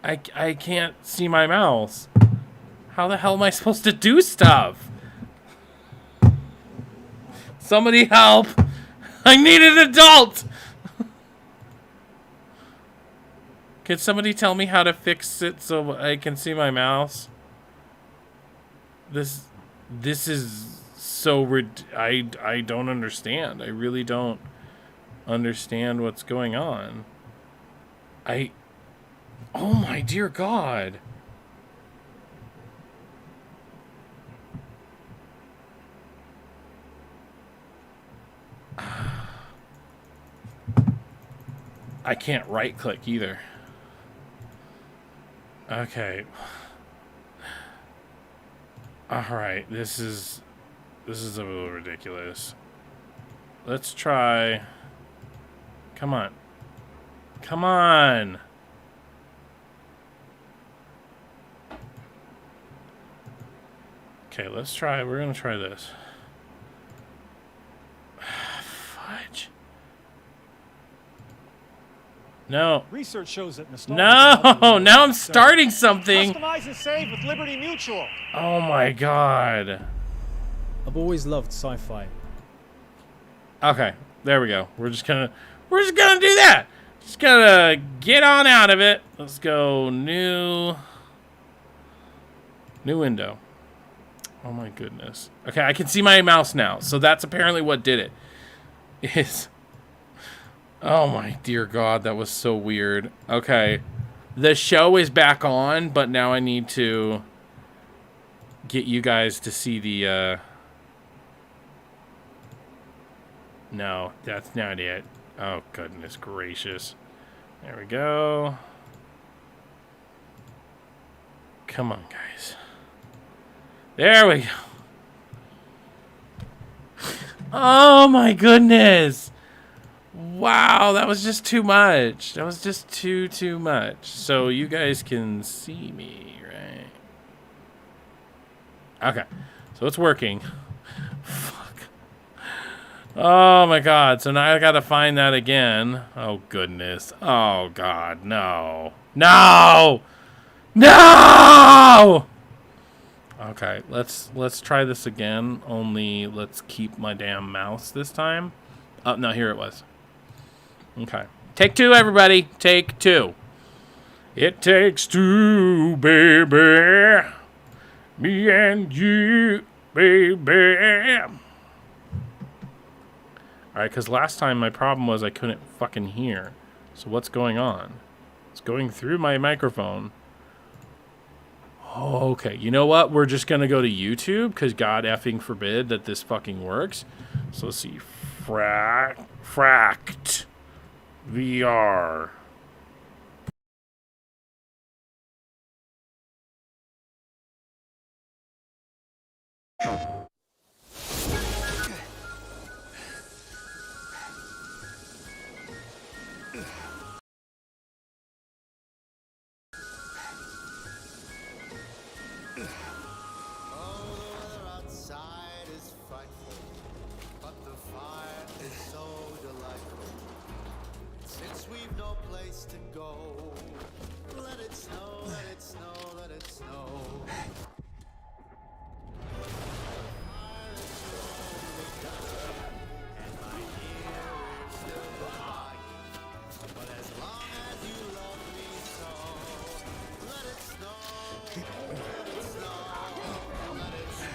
I can't see my mouse. How the hell am I supposed to do stuff? Somebody help! I need an adult! Can somebody tell me how to fix it so I can see my mouse? This is so I don't understand. I really don't understand what's going on. Oh my dear God. I can't right click either. Okay. Alright, this is a little ridiculous. Let's try. Come on. Come on. Okay, let's try. We're going to try this. Fudge. No. Research shows that No. Now I'm starting something. Customize and save with Liberty Mutual. Oh my God. I've always loved sci-fi. Okay. There we go. We're just gonna do that. Just gonna get on out of it. Let's go new window. Oh my goodness. Okay, I can see my mouse now. So that's apparently what did it. Oh my dear God, that was so weird. Okay. The show is back on, but now I need to get you guys to see the No, that's not it. Oh, goodness gracious. There we go. Come on, guys. There we go. Oh, my goodness. Wow, that was just too much. That was just too much. So you guys can see me, right? Okay. So it's working. Oh my God, so now I gotta find that again. Oh goodness. Oh God, no. No! No! Okay, let's try this again, only let's keep my damn mouse this time. Oh, no, here it was. Okay. Take two, everybody. Take two. It takes two, baby. Me and you, baby. Alright, because last time my problem was I couldn't fucking hear. So what's going on? It's going through my microphone. Oh, okay, you know what? We're just going to go to YouTube, because God effing forbid that this fucking works. So let's see. Fracked VR. Outside is frightful, but the fire is so delightful. Since we've no place to go, let it snow, let it snow, let it snow. Fire is slowly dying, and my ear is still crying. But as long as you love me so, let it snow, let it snow, let it snow.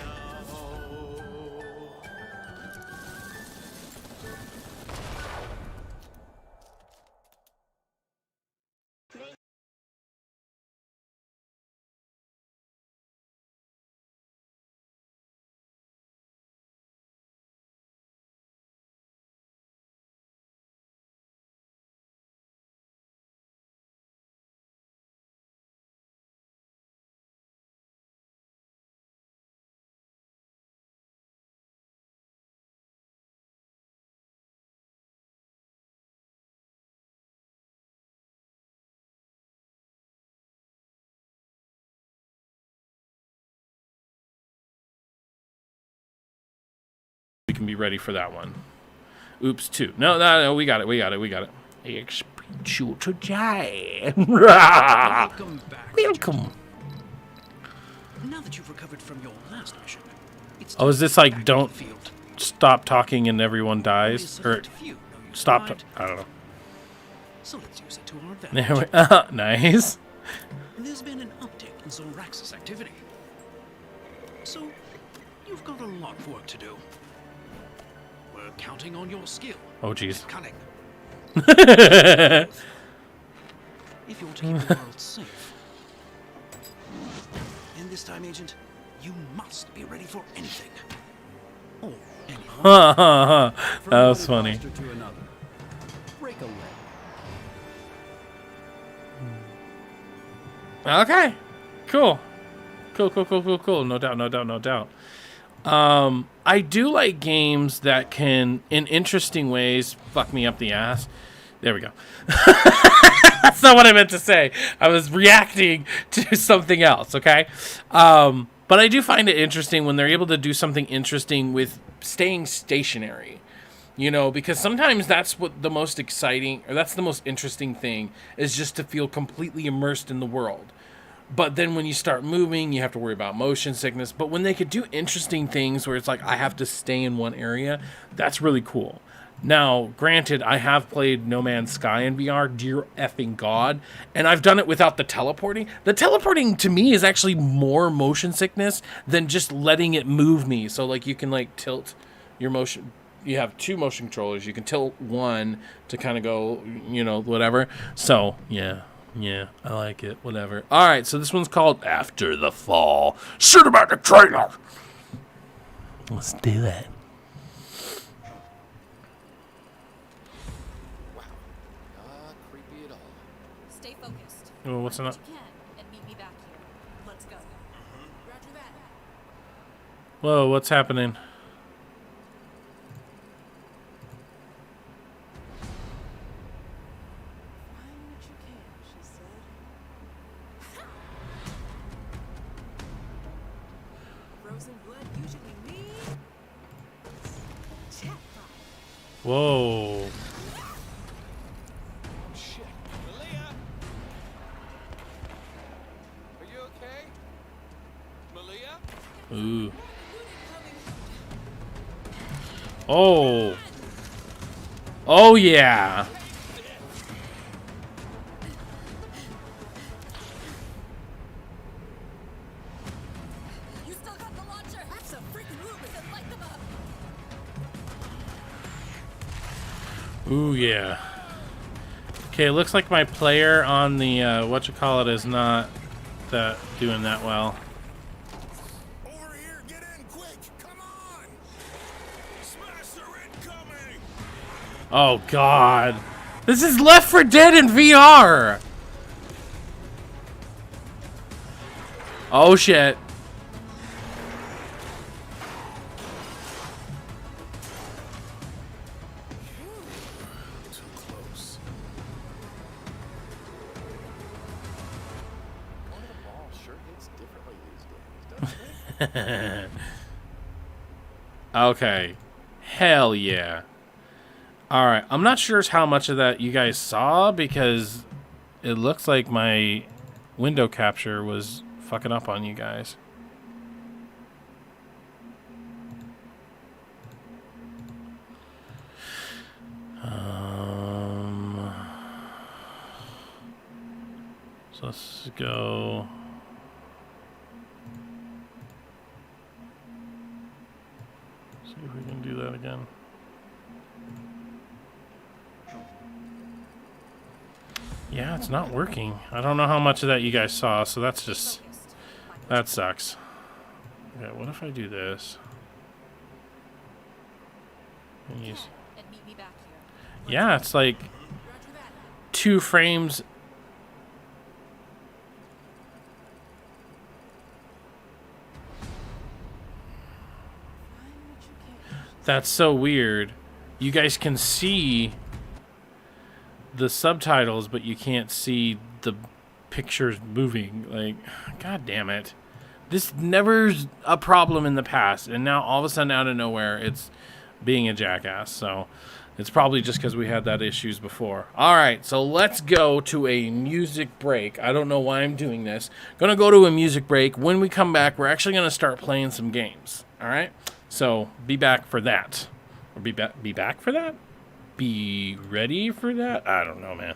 We can be ready for that one. Oops, 2. No, we got it. Expect you to die. Welcome back. Welcome. Now that you've recovered from your last mission, it's Oh, is this like don't field. stop talking and everyone dies? Or stop? I don't know. So let's use it to our There advantage. we, nice. There's been an uptick in Zoraxis activity. So, you've got a lot of work to do. We're counting on your skill. Oh, jeez. Cunning. If you're to keep the world safe. And this time, Agent, you must be ready for anything. Or anyone. That was funny. To another. Break a leg. Okay. Cool. No doubt. I do like games that can, in interesting ways, fuck me up the ass. There we go. That's not what I meant to say. I was reacting to something else, okay? But I do find it interesting when they're able to do something interesting with staying stationary. You know, because sometimes that's what the most exciting, or that's the most interesting thing, is just to feel completely immersed in the world. But then when you start moving, you have to worry about motion sickness. But when they could do interesting things where it's like, I have to stay in one area, that's really cool. Now, granted, I have played No Man's Sky in VR, dear effing God, and I've done it without the teleporting. The teleporting, to me, is actually more motion sickness than just letting it move me. So, like, you can, like, tilt your motion. You have 2 motion controllers. You can tilt one to kind of go, you know, whatever. So, yeah, I like it. Whatever. All right, so this one's called After the Fall. Cinematic trailer. Let's do it. Wow, not creepy at all. Stay focused. Oh, what's in Do that? what you can and meet me back here. Let's go. Roger that. Whoa, what's happening? Find what you can, she said. Frozen blood usually means jackpot. Whoa. Shit. Malia! Are you okay? Malia? Ooh. Oh. Oh, yeah. You still got the launcher? Have some freaking rumors and light them up. Ooh, yeah. Okay, looks like my player on the, whatchamacallit is not doing that well. Over here, get in quick! Come on! Smasher incoming! Oh, God. This is Left 4 Dead in VR. Oh, shit. Okay. Hell yeah. Alright, I'm not sure how much of that you guys saw because it looks like my window capture was fucking up on you guys. So let's go. See if we can do that again. Yeah, it's not working. I don't know how much of that you guys saw, so that's just... that sucks. Okay, what if I do this? And use... And meet me back here. Yeah, it's like 2 frames. That's so weird. You guys can see the subtitles, but you can't see the pictures moving. Like, god damn it. This never's a problem in the past, and now all of a sudden out of nowhere it's being a jackass. So it's probably just because we had that issues before. Alright, so let's go to a music break. I don't know why I'm doing this. Gonna go to a music break. When we come back, we're actually gonna start playing some games. Alright? So be back for that. Or be back for that? Be ready for that? I don't know, man.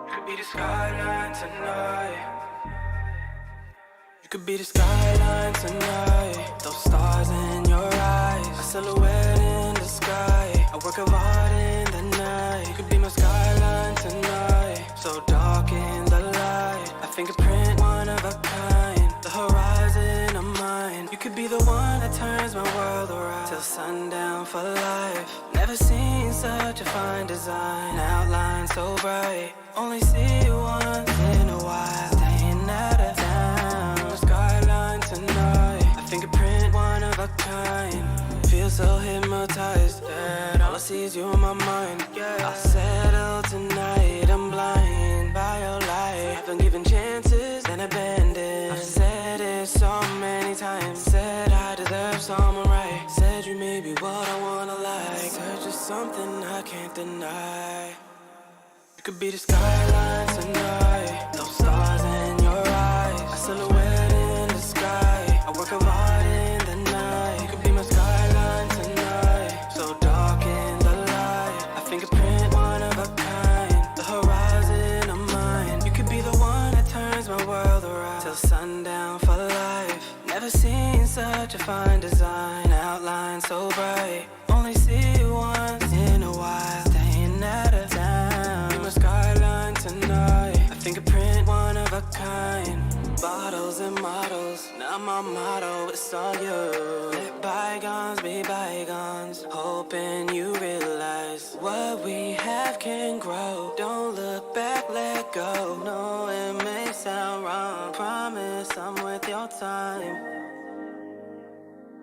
You could be the skyline tonight. You could be the skyline tonight. Those stars in your eyes, a silhouette in the sky, a work of art in the night. You could be my skyline tonight. So dark in the light, a fingerprint, one of a kind. The horizon of mine. You could be the one that turns my world around till sundown for life. Never seen such a fine design, outline so bright. Only see you once in a while, staying out of town. The skyline tonight, a fingerprint, one of a kind. Feel so hypnotized that all I see is you in my mind. Yeah, I'll settle tonight, I'm blind by your light. I've been given chances, then abandoned. I've said it so many times, said I deserve someone right. Said you may be what I wanna like. Search is something I can't deny. You could be the skyline tonight. Those stars in your eyes, a silhouette in the sky, a work of art in the night. You could be my skyline tonight. So dark in the light, a fingerprint, one of a kind. The horizon of mine. You could be the one that turns my world around till sundown for life. Never seen such a fine design, outline so bright. Only see you once in a while, staying out of town. Be my skyline tonight, a fingerprint, one of a kind. Bottles and models, now my motto, it's all you. Let bygones be bygones, hoping you realize what we have can grow. Don't look back, let go. No, it may sound wrong, promise I'm worth your time.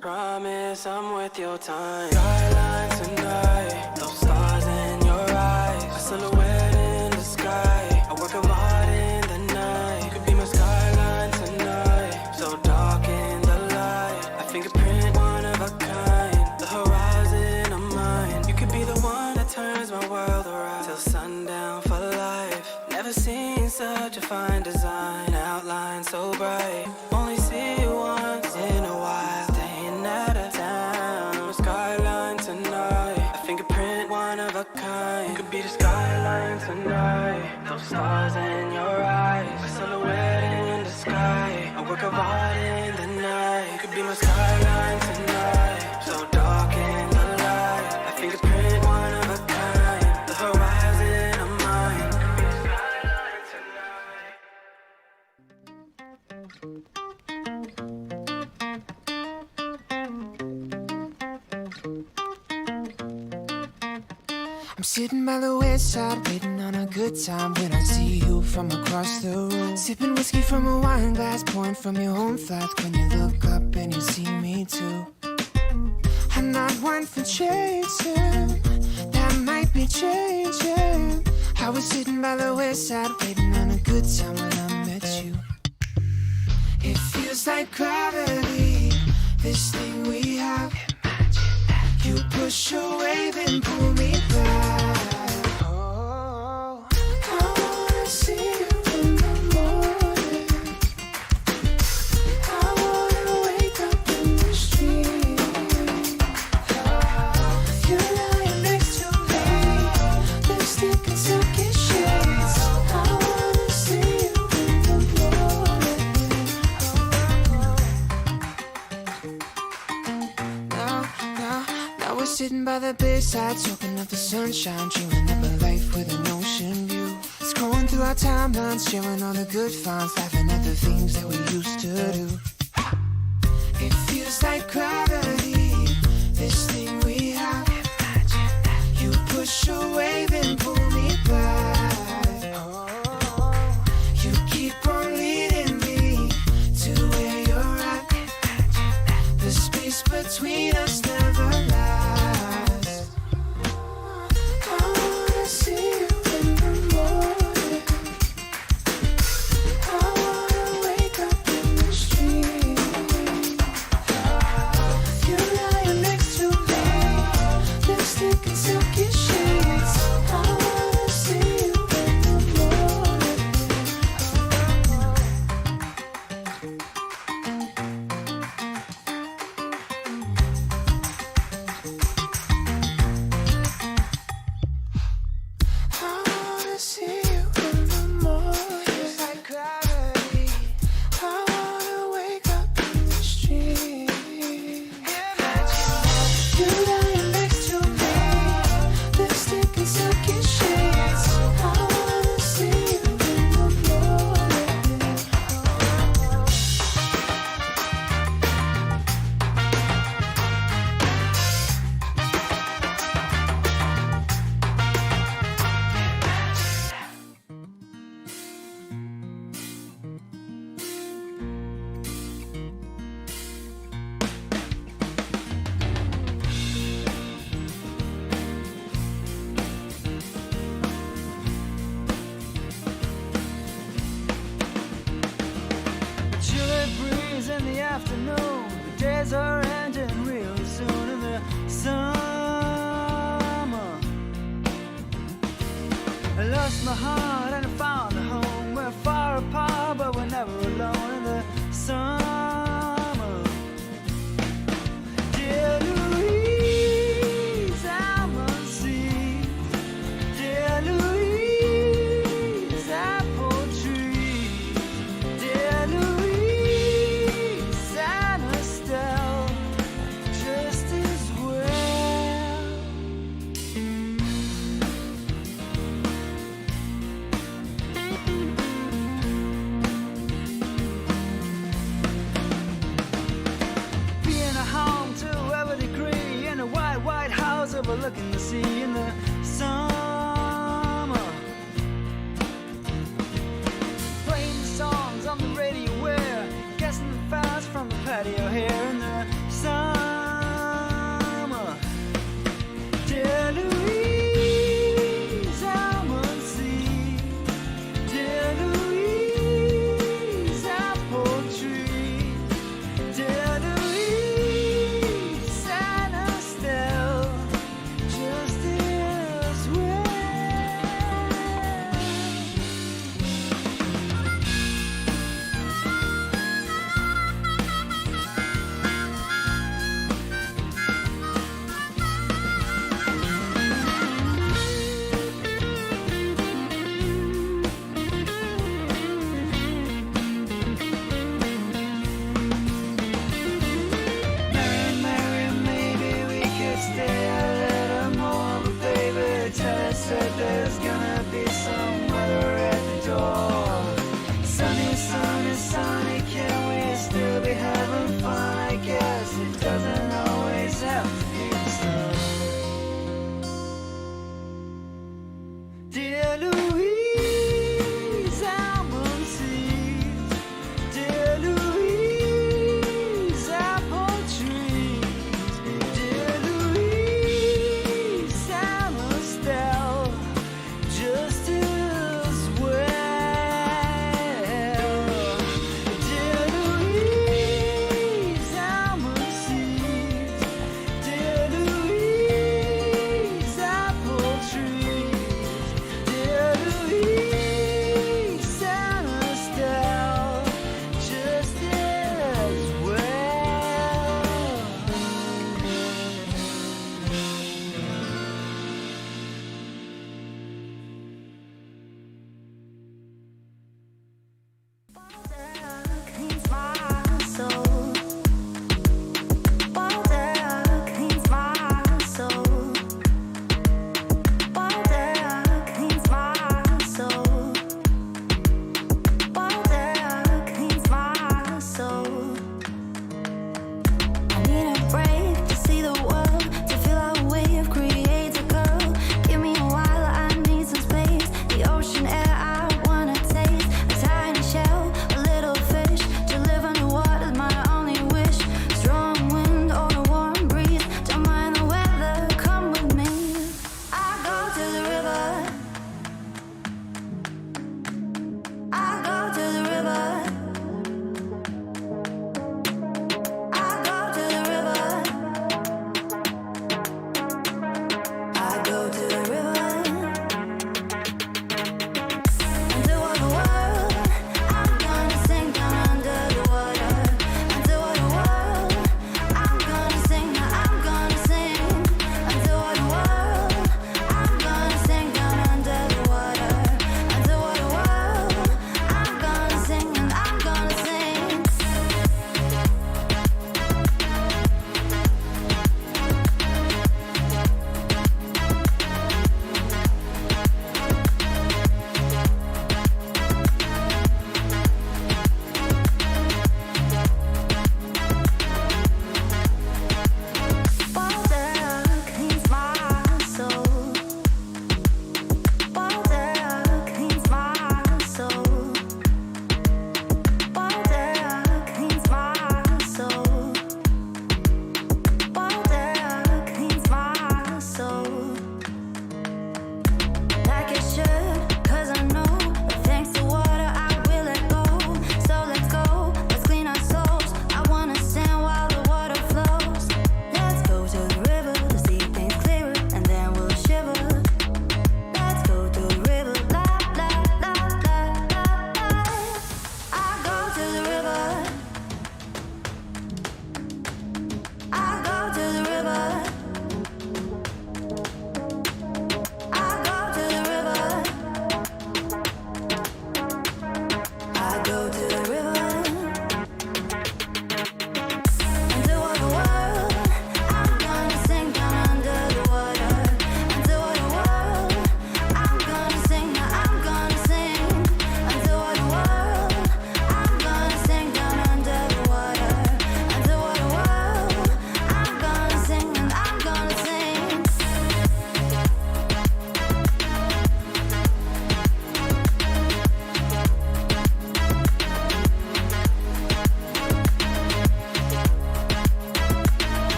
Promise I'm worth your time. Skyline tonight, those stars in your eyes, a silhouette in the sky, a work of art in the night. You could be my skyline tonight. So dark in the light, a fingerprint, one of a kind. The horizon of mine. You could be the one that turns my world around till sundown for life. Never seen such a fine design, outline so bright. Only see you once in a while, staying out of town. Skyline tonight, a fingerprint, one of a kind. You could be the skyline tonight. Those stars in your eyes, a silhouette in the sky, a work of art in the night. You could be my skyline tonight. So dark in the light, a fingerprint, one of a kind. The horizon of mine. You could be the skyline tonight. I'm sitting by the west side, waiting on a good time when I see you from across the room. Sipping whiskey from a wine glass, pouring from your own thoughts when you look up and you see me too. I'm not one for chasing, that might be changing. I was sitting by the wayside, waiting on a good time when I met you. It feels like gravity, this thing we have. You push away, then pull me back. Oh, I wanna see you in the morning. I wanna wake up in the street. You're lying next to me, lipstick and silky shades. I wanna see you in the morning. Now we're sitting by the bedside, soaking up the sunshine, dreaming up a life with an ocean view. Scrolling through our timelines, sharing all the good finds, laughing at the things that we used to do. It feels like gravity, this thing we have. You push away, then pull me back. You keep on leading me to where you're at. The space between us never lasts. I wanna see you in the morning. I wanna wake up in the street. You're lying next to me, lipstick and silky sheets. I wanna see you in the morning. I wanna see you in the morning. It's like gravity. I wanna wake up in the street. You're lying next to me, lipstick and silky sheets. I wanna see you in the morning. Chilly breeze in the afternoon. The days are ending really soon in the summer. I lost my heart and I found a home. We're far apart, but we're never alone in the summer. Dear Louise, I must see. Dear Louise, apple tree. Dear Louise, and Estelle, just as well. Being a home to every degree in a white, white house overlooking the sea in the summer. Playing the songs on the radio where guessing the fast from the patio here in the summer. Dear Louise, I must see. Dear Louise, apple tree. Dear Louise, and Estelle, just as well.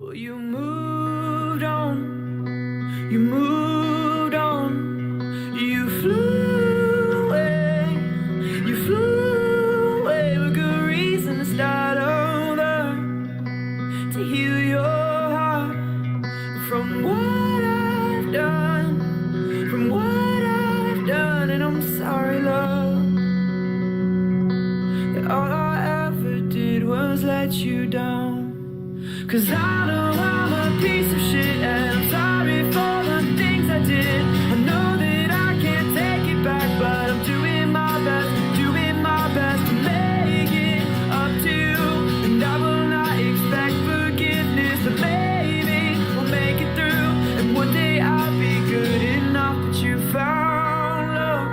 Well, you moved on, you moved on, you flew away with good reason to start over, to heal your heart from what I've done, and I'm sorry, love, that all I ever did was let you down. 'Cause I know I'm a piece of shit, and I'm sorry for the things I did. I know that I can't take it back, but I'm doing my best to make it up to you. And I will not expect forgiveness, but maybe we'll make it through. And one day I'll be good enough. But you found love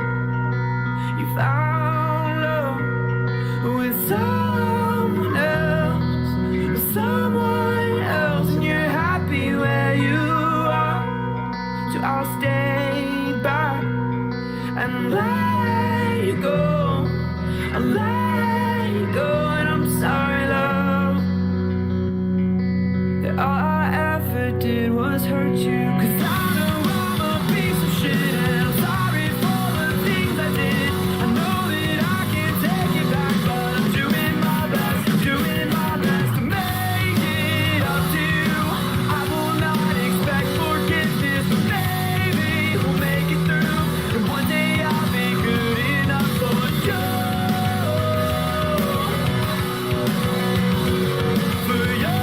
with someone else, and you're happy where you are. So I'll stay back and let you go. I'll let you go, and I'm sorry, love, that all I ever did was hurt you. 'Cause I know I'm a piece of shit, and I'm sorry for the things I did. I know that I can't take it back, but I'm doing my best to make it up to you. I will not expect forgiveness, but maybe we'll make it through. And one day I'll be good enough for you. For you.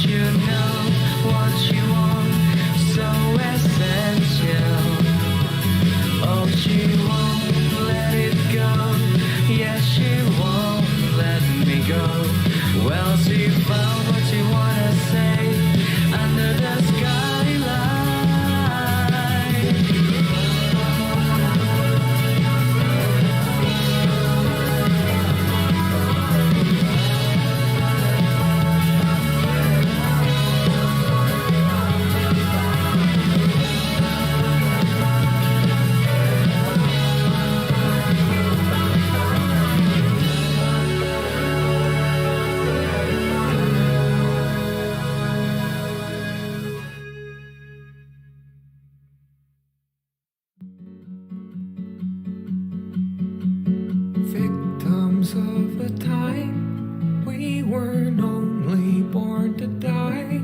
you know what you want, so essential. Oh, she won't let it go. Yes, she won't let me go. Well, she found what she wanna say under the skyline. Victims of a time we weren't only born to die.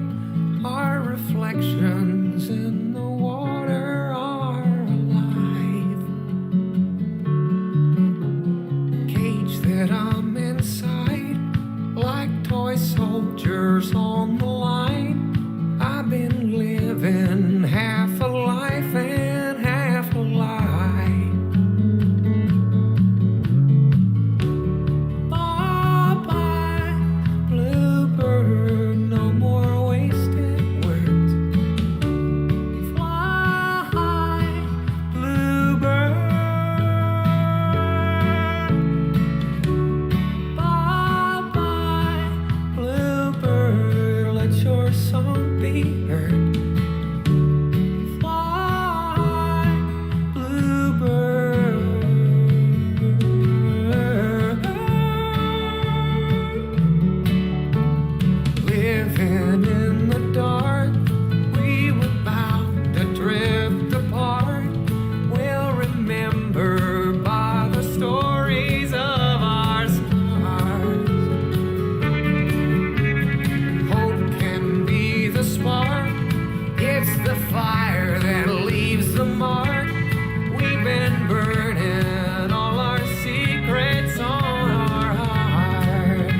Our reflections in the water are alive. Cage that I'm inside, like toy soldiers on the line. I've been living half a life and half a lie. Bye-bye, bluebird, no more wasted words. Fly, bluebird. Bye-bye, bluebird, let your song be heard. Fly, bluebird. Living in the dark, we were bound to drift apart. We'll remember by the stories of our scars. Hope can be the spark, it's the fire that leaves the mark. We've been burning all our secrets on our hearts.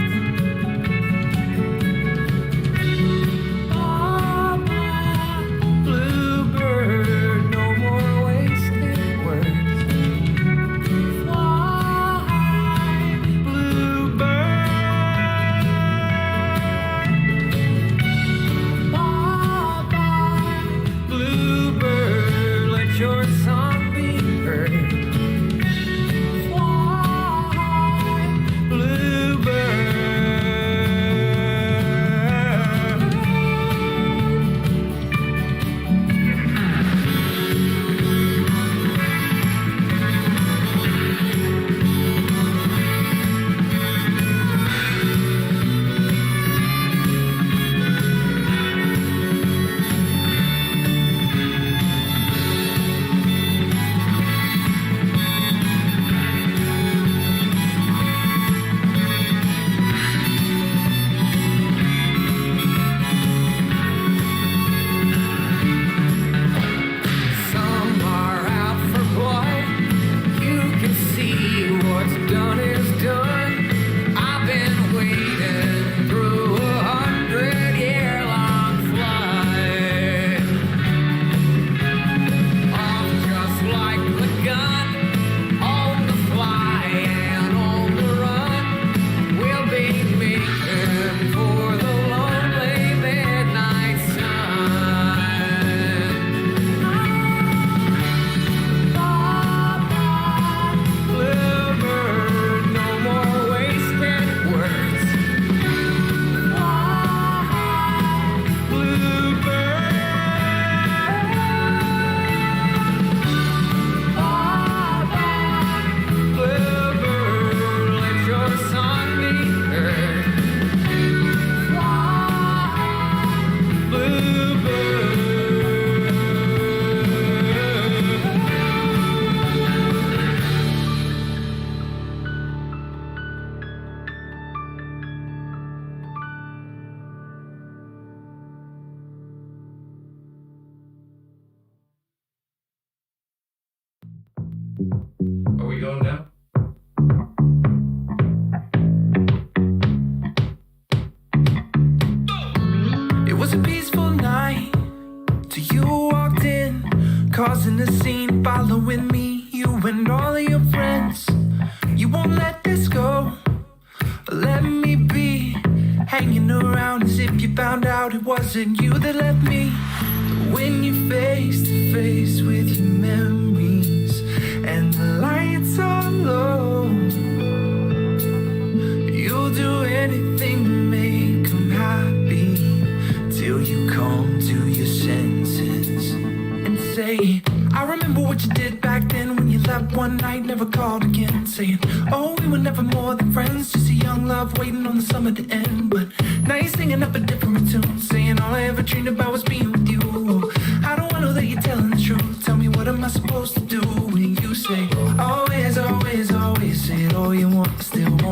Bye-bye, bluebird, no more wasted words. Fly, bluebird. Bye-bye, bluebird, let your song be heard. Fly, bluebird. Some are out for blood. You can see what's done is done. I've been waiting through 100-year-long flight. Off just like the gun, on the fly and on the run. We'll be making for the lonely midnight sun. Bye-bye, bluebird, no more wasted words. Fly, bluebird. Bye-bye, bluebird, let your song be heard. Fly, bluebird. Are we going now? was a peaceful night till you walked in, causing a scene, following me, you and all of your friends. You won't let this go, let me be, hanging around as if you found out it wasn't you that left me. When you're face to face with your memories and the lights are low, you'll do anything to make them happy till you come to your senses and say, I remember what you did back then when you left one night, never called again, saying, oh, we were never more than friends, just a young love waiting on the summer to end. But now you're singing up a different tune, saying all I ever dreamed about was being